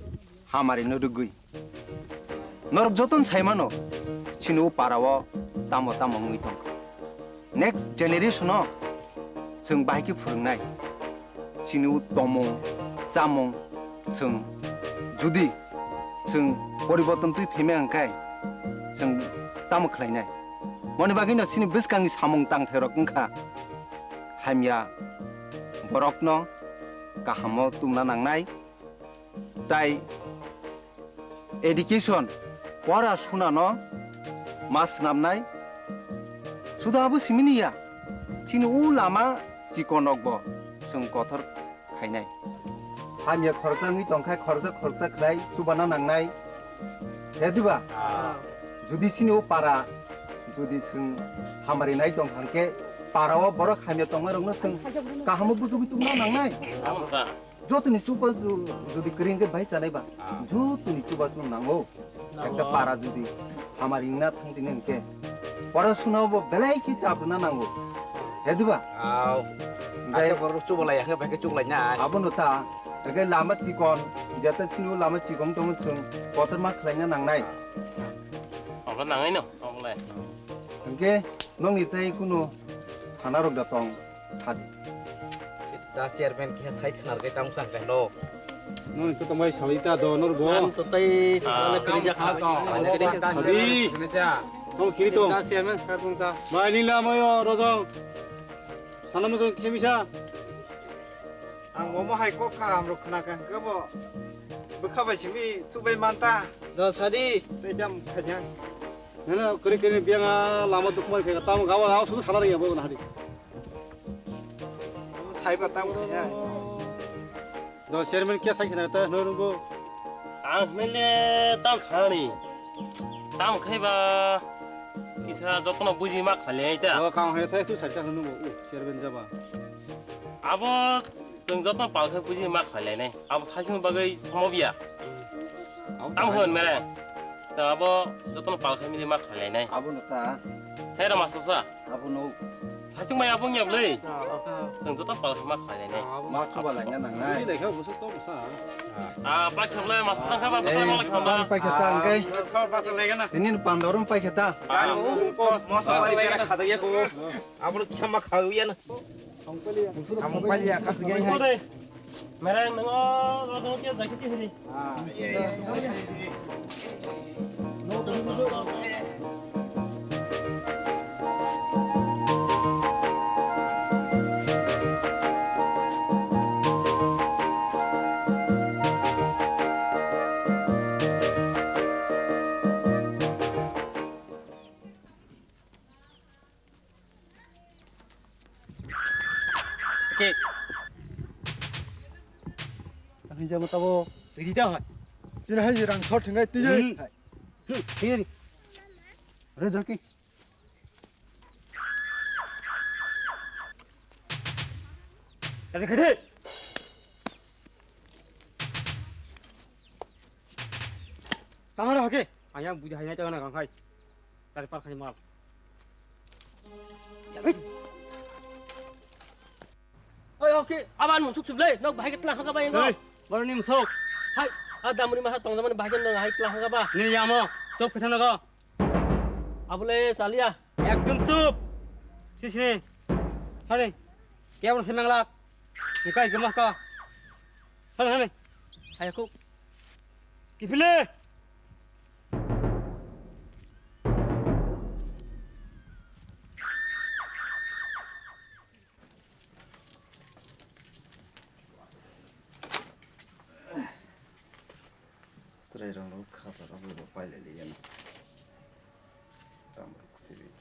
hamari no rwgui norok joton saimano chinu parawo tamo ngui tongkha next generation no sung baiki phurungnai chinu tomong samong sung judi sung poriborton tui pheme angkai sung tamo khlainai mone bagino chini biskangi samong tang therok angkha hamya borokno kahamo tumna nangnai tai education পড়াশোনা no mas namnai sudah abu simini ya sini ulama jikonokbo sung kothor khainai hamya khorjangi tongkhai khorja khlai subana nangnai hediba judi sini o para judi sung hamari nai tong hangke parawa borok hamya tongmarokno sung kahamo bujugi tumna nangnai যতনি চুপা যদি করিঙ্গে ভাই চালাইবা যতনি চুপা চুন নাঙ্গো একটা পারা যদি আমার ইংনা থাংতি নেনকে পড়াশোনাবো বেলাই কি চাপ না নাঙ্গো হেদিবা Aw. Asa baru coba lah ya, nggak pakai coba nya. আবনো তা এগে লামা চিকন যেতে সিনু লামা চিকন দং সুং পথর মা খলাইনা নাংনাই Apa nangai no? Apa le? এগে নংনি তাই কুনো সানারক দাতং সাদি Kita chairman kia sai kenar kita musang kan lo. 너 또 마이 살이다 너 너를 뭐 Kan tutai sekolah kerja kau. 살이 너 길이 또 Kita chairman sekarang ta. 많이 남아요 로정 사나무성 재미샤 ang momo hai ko ka amro khna ka ka bo bukha ba simi subai manta Dah sadi. te jam khanya 내가 그렇게 비양아 라마 두고만 걔가 따면 가와 나와 수도 살아라야 뭐 나리 sai ba tam khanya 너 체르면 끼야 사기 나왔다 너는 거 Ang mele tam thani. Tam khai ba kisa jotno buji mak khale ita. 너 강해 타이 또 살짝 하는 거 체르면 잡아 Abo jeng jotno pal khai buji mak khale ne. Abo sasin bagai samobia. Tam hon mere. Sa abo jotno pal khai mili mak khale ne. আবনো তা Hera masosa. আবনো 사실 뭐야 봉이 없래. 정도 딱 봐서 막 가야 되네. 막 줘봐라 냥 내가 무슨 또 무슨 아 빨리 없래 마스터 가봐 빨리 eh 빨리 가봐. pai kita angkai Kau pasal lagi na. ini pandorong pai kita Masa lagi na kata dia ko. Abang sama kau ya na. Kamu pali ya kasih gaya. 그래. 메랑 너가 너도 kia zakiti hiri. 오케이. 이제 뭐 따고 Đi đâu rồi? 지나 할이랑 서팅가 뛰지 Đi. 그래 저기 Đi cái gì? Tao ra cái. Ayang budi hanya jangan kang kai. Dari pak hanya mal. ơi ok aban một chút xíu lên nó bài cái tlang các bạn Hey, baru ni masuk. hay ada muri masa tong zaman bahagian dong hay tlang các bạn Ni yang mo. Top ke sana kau. abule salia একদম চুপ sini hari কেমন সেমাং লাগ নিকাই গমা কা হানে হানে hay aku কি ফিলে serang lu khabar abu pai le yan tamruk sibik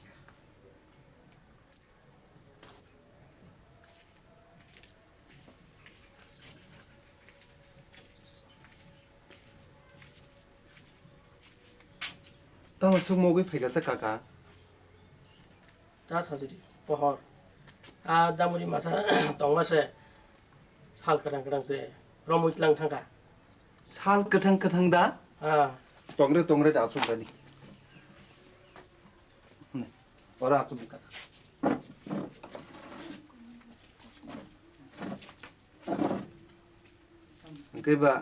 tama sukmogi phegasa kaka 다 사실이 pohor ada muri masa tong masa sal kadang kadang se romui tlang thangka sal kathang kathang da ah tongre da asum dani ne ora asum kaka Angkai ba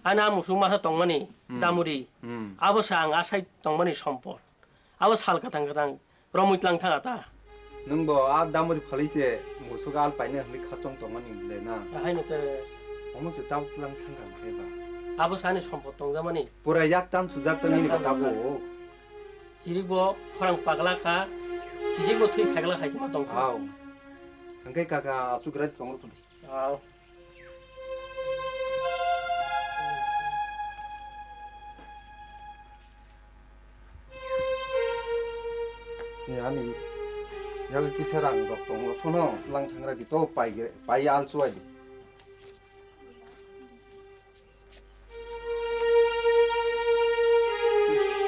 ana musu masa tong mani damuri abo sang asai tong mani sompor abo sal kadang kadang romui tlang thangka ta nung bo a damuri phalise musugal paine hli khasong tongani lena hay no te omo se taw tlang thanga angkai ba abo sani sompor tong zamani pura yak tan sujak tan ni batabo 지리고 호랑 빠글라카 기지고 투이 패글라 하지 마 동수 aw angkai kaka asugrat songor pudi 아 ni ani yak kiserang dok tong sono tlang thangra di to pai al suai di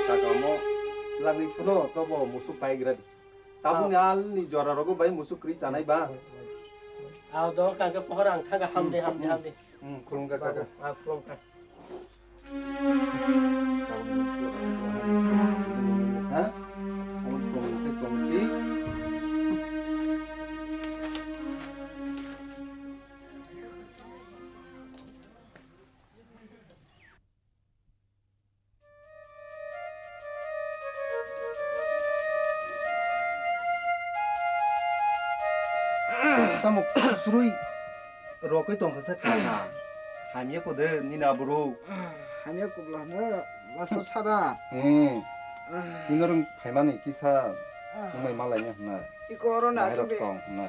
kaka mo lagi puno to bo musu pai grad tabung al ni jora rogo bai musu kri sanai ba 아우 너 가게 호랑 타가 함대 kurung kaka 아 그럼 가 ha tong tong si kamu surui rokoi tong khasa kana hamia ko de nina bro 하며 꼽라는 마스터 사다 이너는 발만에 기사 정말 말라냐 나 이거로 나서리 나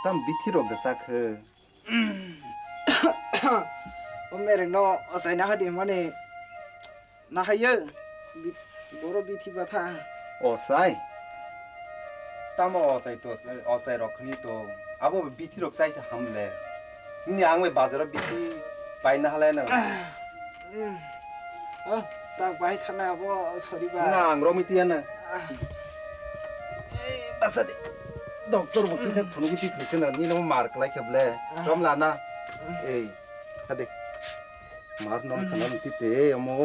땀 밑으로 그사 그 오메랑 너 어서나 하디 마네 나하여 보로 비티바타 어사이 땀 어사이 또 어사이 럭니 또 아버 밑으로 사이즈 함래 니 양외 바저로 밑이 바이나 할래나 딱 바이 타나 뭐 소리가 나 앙로미티야나 바사데 dokter bukti saya tunu biti krisen ni no mark like ble rom lana ade mar non kanan ti te amo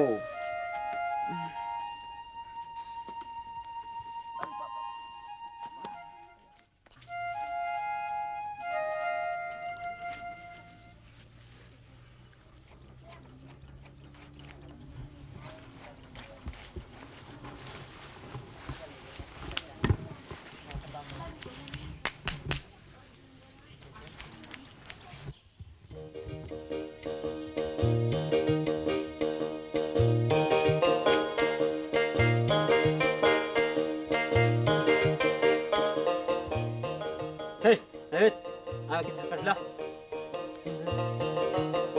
kita kerja.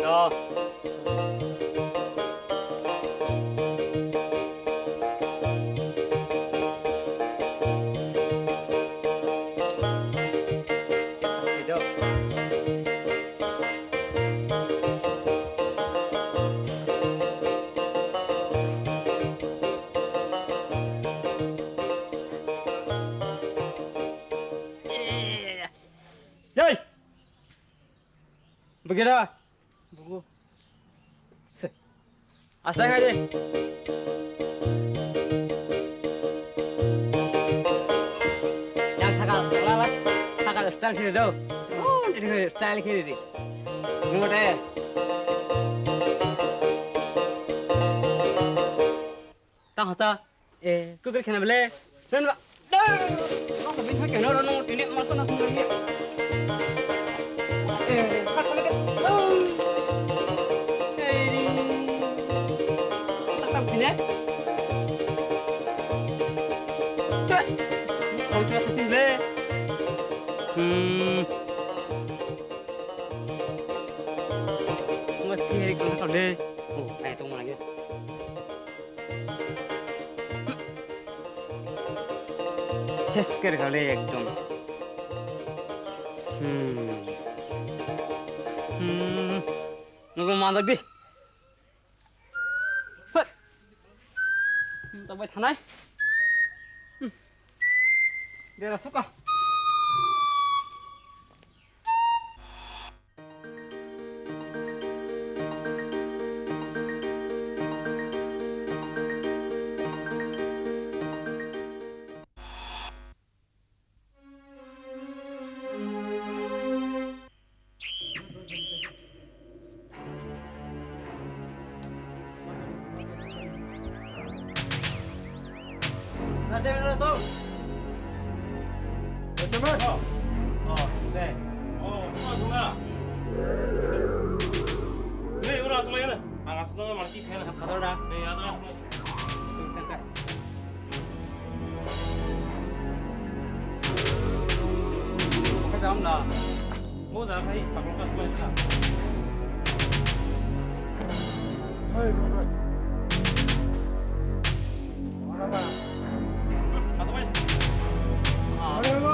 Yo. Itu. Yai. Begitu. Buku. Asal aja. Yang sakal style sini dong. Oh, jadi style kiri deh. Nggak deh. Tahu tak? Kau kena beli. Dan pak. Nong tapi macam mana nong ini makan aku lagi. Kat lagi. Tak sini. Cek. Kau cakap sini beli. Mesti hari kau deh. Oh, saya tunggu lagi. Ches कर खड़े एकदम नुको मादक दी फट तपाईँ थानाय देरा सुका Nasib tu. Nasib. Oh, 네. 정말. 네, 이거 나서면 안 가서 너 말기 그냥 가더라. 네, 아들아. 좀 잠깐. 가자 엄마. 뭐 잘해? 바꿀 거 있어. 아이고, 가서 빨리. 아이고.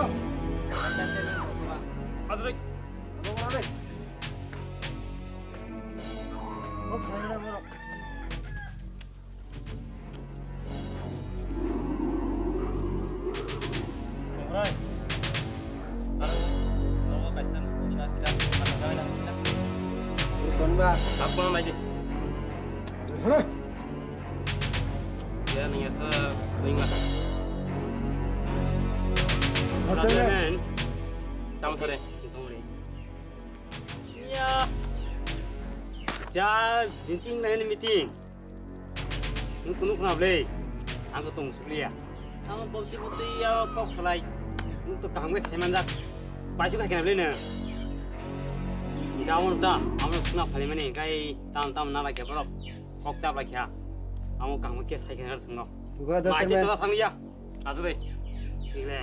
가서 래 가이라 보라. Yakhrai. Nó cái sân cũng là tidak ada gawe lah. Kon ba. Apa lagi? 그래. Ya nih ya keringat. 나세면. Tamu sore. Iya. Ja, meeting lain meeting. Nuk nak beli. Angkat tong sulia. Ang bukti ya kok selai. Untuk kamu saya mandak. Baju kan kena beli ne. Jauh dah. Amun sunat paling mana? Kai tam nak lagi berapa? Kok cap lagi ya? Amun kamu kes saya kena sengo. 누가 Macam tu 나세면. lah tang dia. Asal Ile.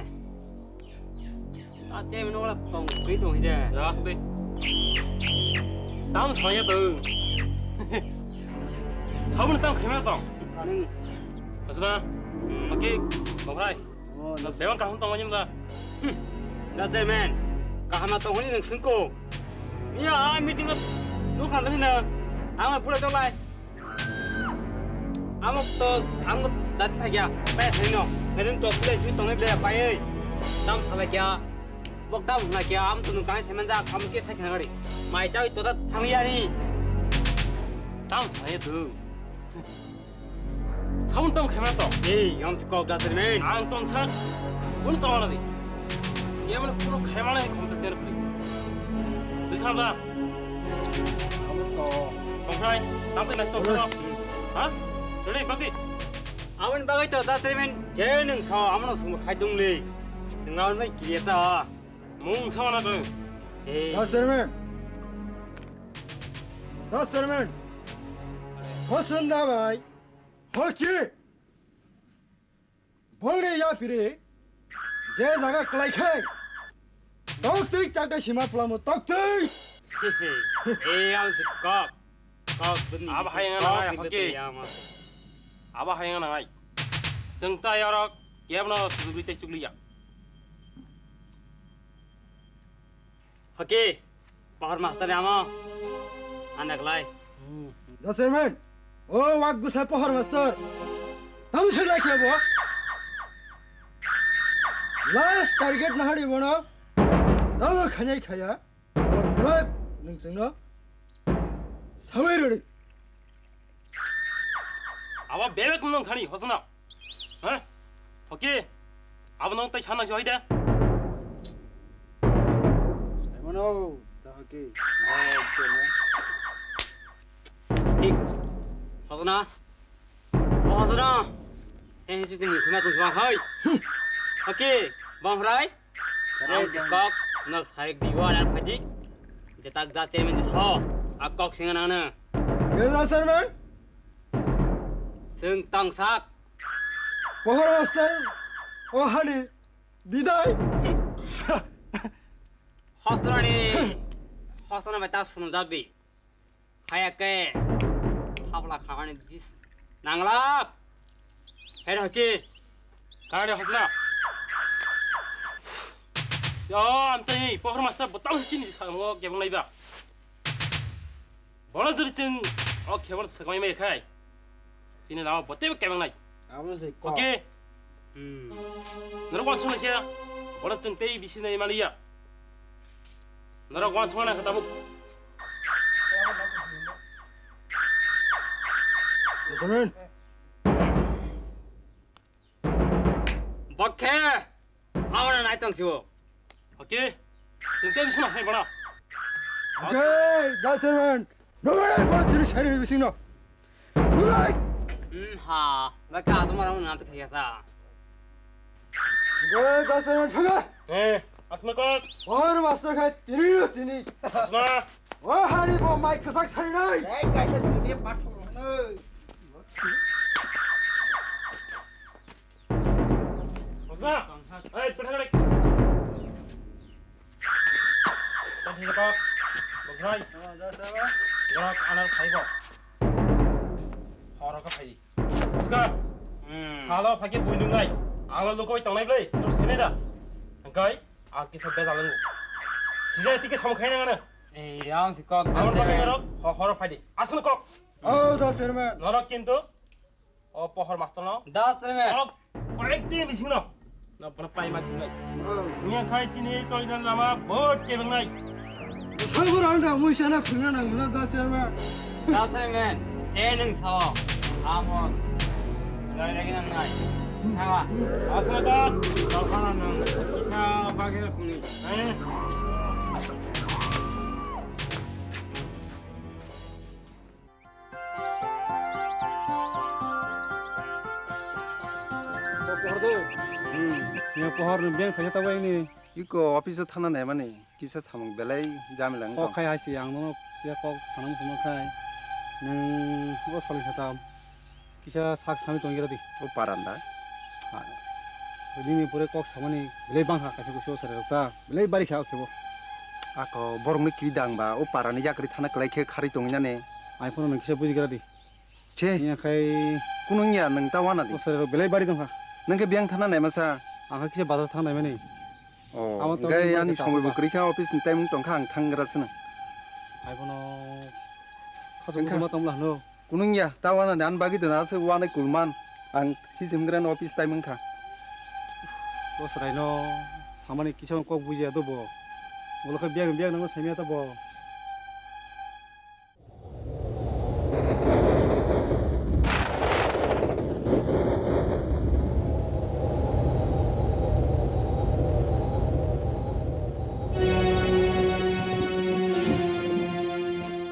Tak cem nak tong beli tong dia. Ya sudah. Tamu saya tu. 사부는 땅 개매다. Paling 가서다. 오케이. Yakhrai. 나 매wan kahun tonganyimda. Nasib kahama tong ni nang sengko. Iya, meeting lu kan dah sini. Amat pula tu lai. Amat dah tak ya. Pes ni no. Kadang tu pula sini tong ni boleh apa ye? Tam salah kya. Bok tam nak kya. Am tu nungkai semenjak kamu kes saya kena kari. Mai cakap itu dah thangiya ni. 땅 사이에 두. 사분 땅 개매다. Eh, am sekok dah sini. 안 똥차. 오늘 땅 하나디. 얘만 프로 개만해 컴퓨터 세는 프리. 그 사람다. Yakhrai. Tapi nak 똥 사. 아? 저리 빨리. Amun bagai tu dah sini. Jangan kau amun semua kai dong le. Sengal ni kiri ta. 뭉 사와나 그. Eh, 나세면. 나세면. 허선 나와이. 허키. 벌레 야피리. 제자가 클라이케. 떡뜨이 딱딱 심할 플라모 떡뜨이 Ê ông sẽ có bên À, bà hay nghe nói, ok. 아바 하행은 나이 정타 여러 개브너 수비 때 죽리야 Oke, bahar master ama anak lai. 다셀맨 왁구 살포 하루 마스터 당신 라이키 뭐 라스트 타겟 나하리 뭐나 나가 가냐이 가야 뭐 능승나 사회를 아바 매백 놈 가니 허스나 어? 오케이 아바 놈 때 샤나 저이데 잘못하고 다 할게 Thịt. Hosna. Hosna. Em suy nghĩ kuma cùng vang hơi. Oke, vang rai. Ông sẽ có nó phải đi qua là phải đi. Để ta ra chơi mình cho. À cọc sinh anh nè. 왜 다셀맨 Sương tăng sắc. 뭐 하루 마스터 하니 미다이 Hosna Hosna phải ta xuống ra đi. Hay cái. Habla khagani dis. Nanglak. Hết rồi kia. 가라리 허스나 야 암тай 버허 마스터 뭐 땅스 찐이 뭐 개봉 라이바 뭐라 저리진 개봉 서거이 메 카이 진이 나와 뭐 때문에 개봉 라이 아무새 오케이 너랑 관심을 해야 뭐라 좀 때이 비시네 말이야 너랑 관심을 하나 갖다 뭐 다셀맨 Bọc khe. Ông này tăng siêu. 오케이 좀 때이 비시 마시네 뭐라 오케이 다셀맨 너가 뭐 들이 차리를 비시노 누나 Ha. Và cả chúng ta đang làm tất cả sao? 왜 다셀맨 차가 네 아스나까 하루 마스터 가 뛰니 아스나 와 하니 뭐 마이크 삭 차리나 cái thật tự nhiên bắt thủ nơi 아스나 에이 빨리 빨리 가 먹라이 다셀맨 너랑 하나 가이버 허라가 파이 가 살아 파게 보이는 거이 아무 로고 있던 나이블레 너 세네다 안가이 아기 서 배달는 거 진짜 티켓 사먹 해야 나는 Ê, ông sẽ có 아무 파게 여러 허라 파이 아스는 거 다셀맨 너랑 낀도 버허 마스터너 Đó sẽ mẹ. quái tiên đi xin nào nó bắn bay mà chúng này nghe khai xin đi cho nên làm à bớt cái bằng này 사고를 한다 무시하나 불안하구나 다셀맨 Đó sẽ mẹ. Thế sao? Amo. Rồi lại cái này. Hay quá. 아스나가 Đó 하나는 기사 가게를 공리. 에 야 버허는 명 파졌다 와이니 이거 오피스 타는 애만이 기사 사먹 belai 자밀랑 꼭 khai hai siang nó kia có khả năng không khai nang có solid hatam kisah sak sami tongira di 또 바란다 ini pure kok samani belai bang ha kasih kusyo sare ta belai bari khao khebo 아까 버럭미 기당바 오 바라니 야크리 타나 클라이케 카리 동냐네 iphone nang kisah buji gara di 제 ini khai 꾸능이야 능 따와나디 ko sare belai bari dong ha 능게 비앙 타나 내마사 angka kisah bazar thang nai mani 어 gai 아니 정말 그리카 오피스 타임 동캉 탕그라스는 iphone kaso kuma tom lah no 꾸능이야 따와나 난 바기 드나서 와네 꿀만 안 히심그란 오피스 타임은 카 ko sare no samani kisah kok buji ado bo bola ka biang biang nang sami ata bo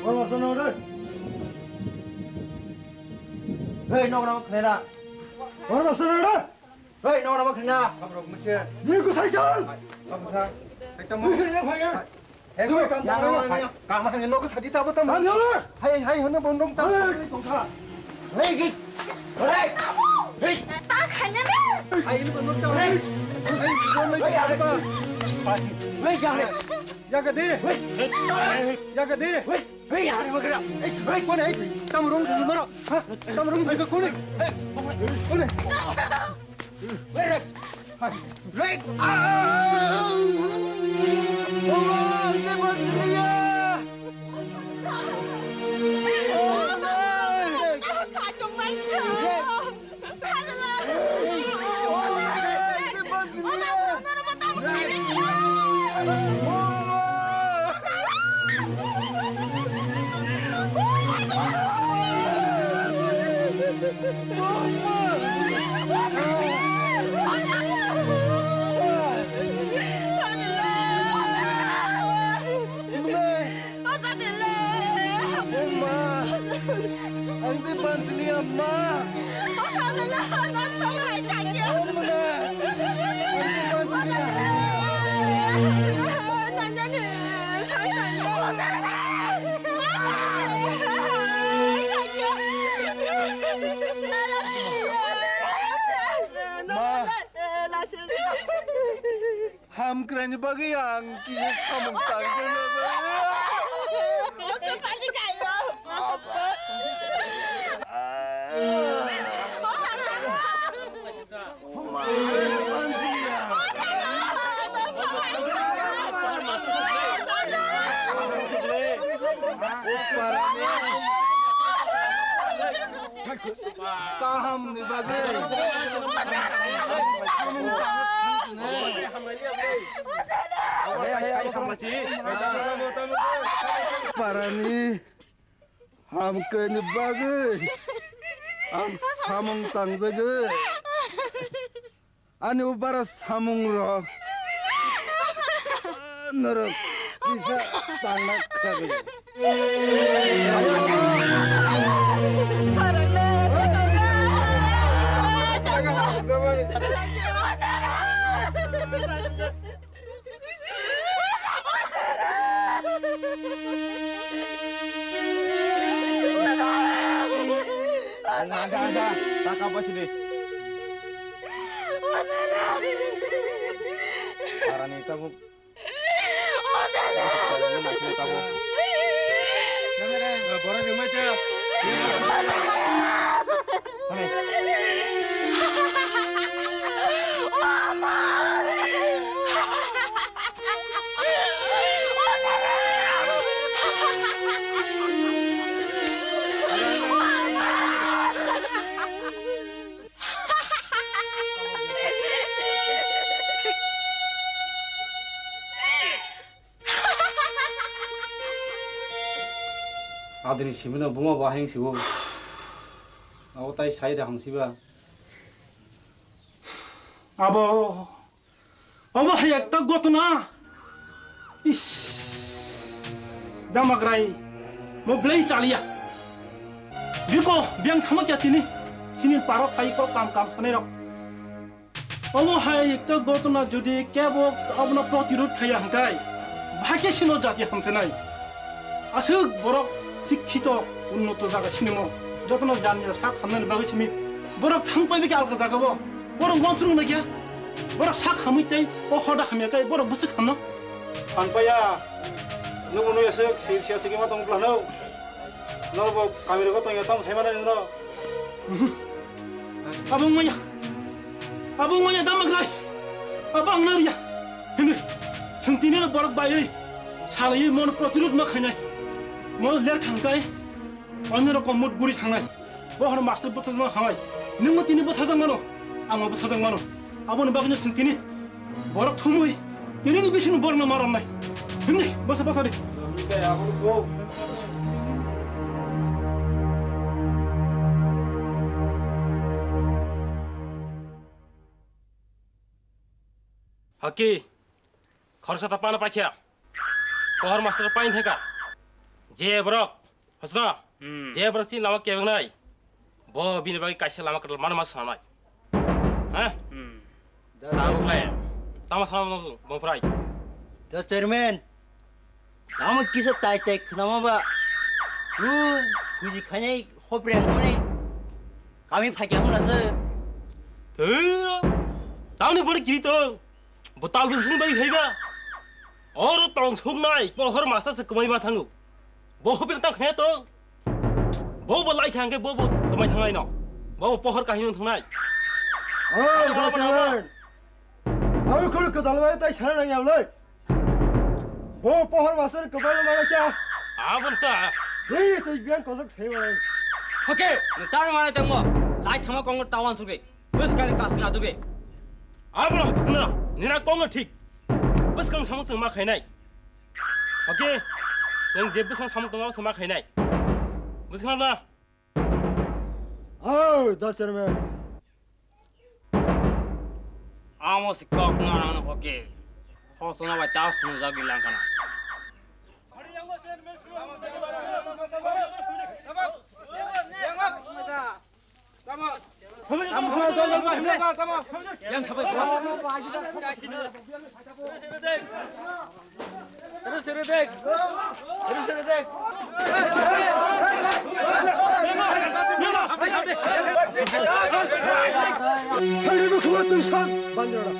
왔어 너를 헤이 노노 크레라 왔어 너를 헤이 노노 크레나 잡으러 미케 니고 살자 감사 일단 무슨 양파야 해도 간다 가만 놓고 사디 잡았다 안 열어 하이 하이 하나 본동 따 동카 헤이 그래 헤이 Ta khánh nhá. 하이 이거 놓다 헤이 이거 놓다 왜 야래? 야가 돼. 야가 돼. 왜 야래 먹으라? 에이, 꺼내. 까무롱 좀 넣어라. 까무롱 이거 꺼내. 꺼내. 왜 이래? 왜? 아! 엄마, 내 번지야! ham kerana bagi yang kisah samung tangga. 빨리 가요. 엄마, 반지야. Paham nih bagai. Parani ham kerana bagai. Ang samung tangzaga. Ani ubara samung roh. Norok bisa tanah kagak. Ada. Tak apa sini. Parani tamu. বড় জমাইছে 아들이 시면은 붕어 봐 행시고 아우 따이 사이다 항시바 아버 하얗다 고토나 이씨 다마그라이 뭐 블레이스 알이야 비고 비앙 타먹야 티니 신인 바로 파이고 깜깜 사내로 하얗다 고토나 주디 깨보 아버나 프로티롯 카야 한가이 바게 신호 자티 함세나이 아슥 보러 শিক্ষিত উন্নত জায়গা সিনেমা যতন জানি শাক খামনানি বাগै সিমি বরক থাংপাইবে আলকা জাগাবো বরক মন্ত্রং নাকিয়া বরক শাক খামইতাই ও হদা খামিয়াকাই বরক বুসু খামনো 안빠야 너무 누에서 시야시기만 동플라노 너뭐 카메라가 동이야 땀 세만하는 너 아봉마야 다마그라이 아방나리야 근데 승티네는 버럭 바이 살아이 모노 프로티롯 막하냐 뭐 레르 강가이 어느로 건못 구리 상나이 뭐 하는 마스터 부터만 항아이 능모 뛰니 부터장만오 아무 부터장만오 아버는 바그녀 승티니 버럭 투무이 얘네는 비시는 버럭나 말았나이 근데 버서버서리 그러니까 야구도 하키 거르사다 빠나 빠키야 거하르 마스터 빠인 해가 जे बरक हसना जे बरक सी लामा केबंग नाय बो बिनि बागै कासे लामा कदल माने मा सानाय हा दाउलाय तामा सामा बंफ्राय 저 चेयरमैन 나무 기서 따이따이 그나마봐 굳이 그냥 호브랭 오네 감히 파기 하면서 더러 다운이 버리 길이 또 뭐 딸도 승박이 회가 어로 땅 속나이 뭐 허로 마스터스 그만이 마탕고 뭐 허비랑 땅 그냥 또뭐 라이 향게 뭐 그만이 상하이 너뭐 뽀허로 까히는 통나이 다스는 아유 그걸 그 달라야 딱 잘하는 게 없네 뭐 뽀할 마스는 그 발로 말했자 아분따 네 또 미안 거석 세워는 오케이 다른 말에 땡뭐 라이 타마 꽁을 따완 소리 무슨 가리 가스나 두게 아분아 무슨나 니나 꽁을 틱 무슨 사무스 막 해나이 오케이 정 제부상 사무 동하고 막 해나이 무슨 하나 아유 다스는 아무스 꺾나라는 호게 호소나 와 따스는 자길랑 가나 할리브 그것도 산 만들어라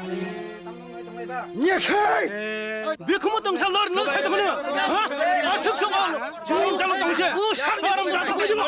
야카이 왜 그모 동산 너를 너 살도 그냥 아 숙성아 중림장로 동시에 사람 나도 그러지 마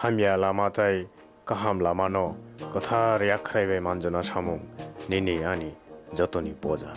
함야 라마타이 কাহাম লামানো কথা রিয়াখরাইবে মানজনা সামুং নিনি আনি যতনি বোঝা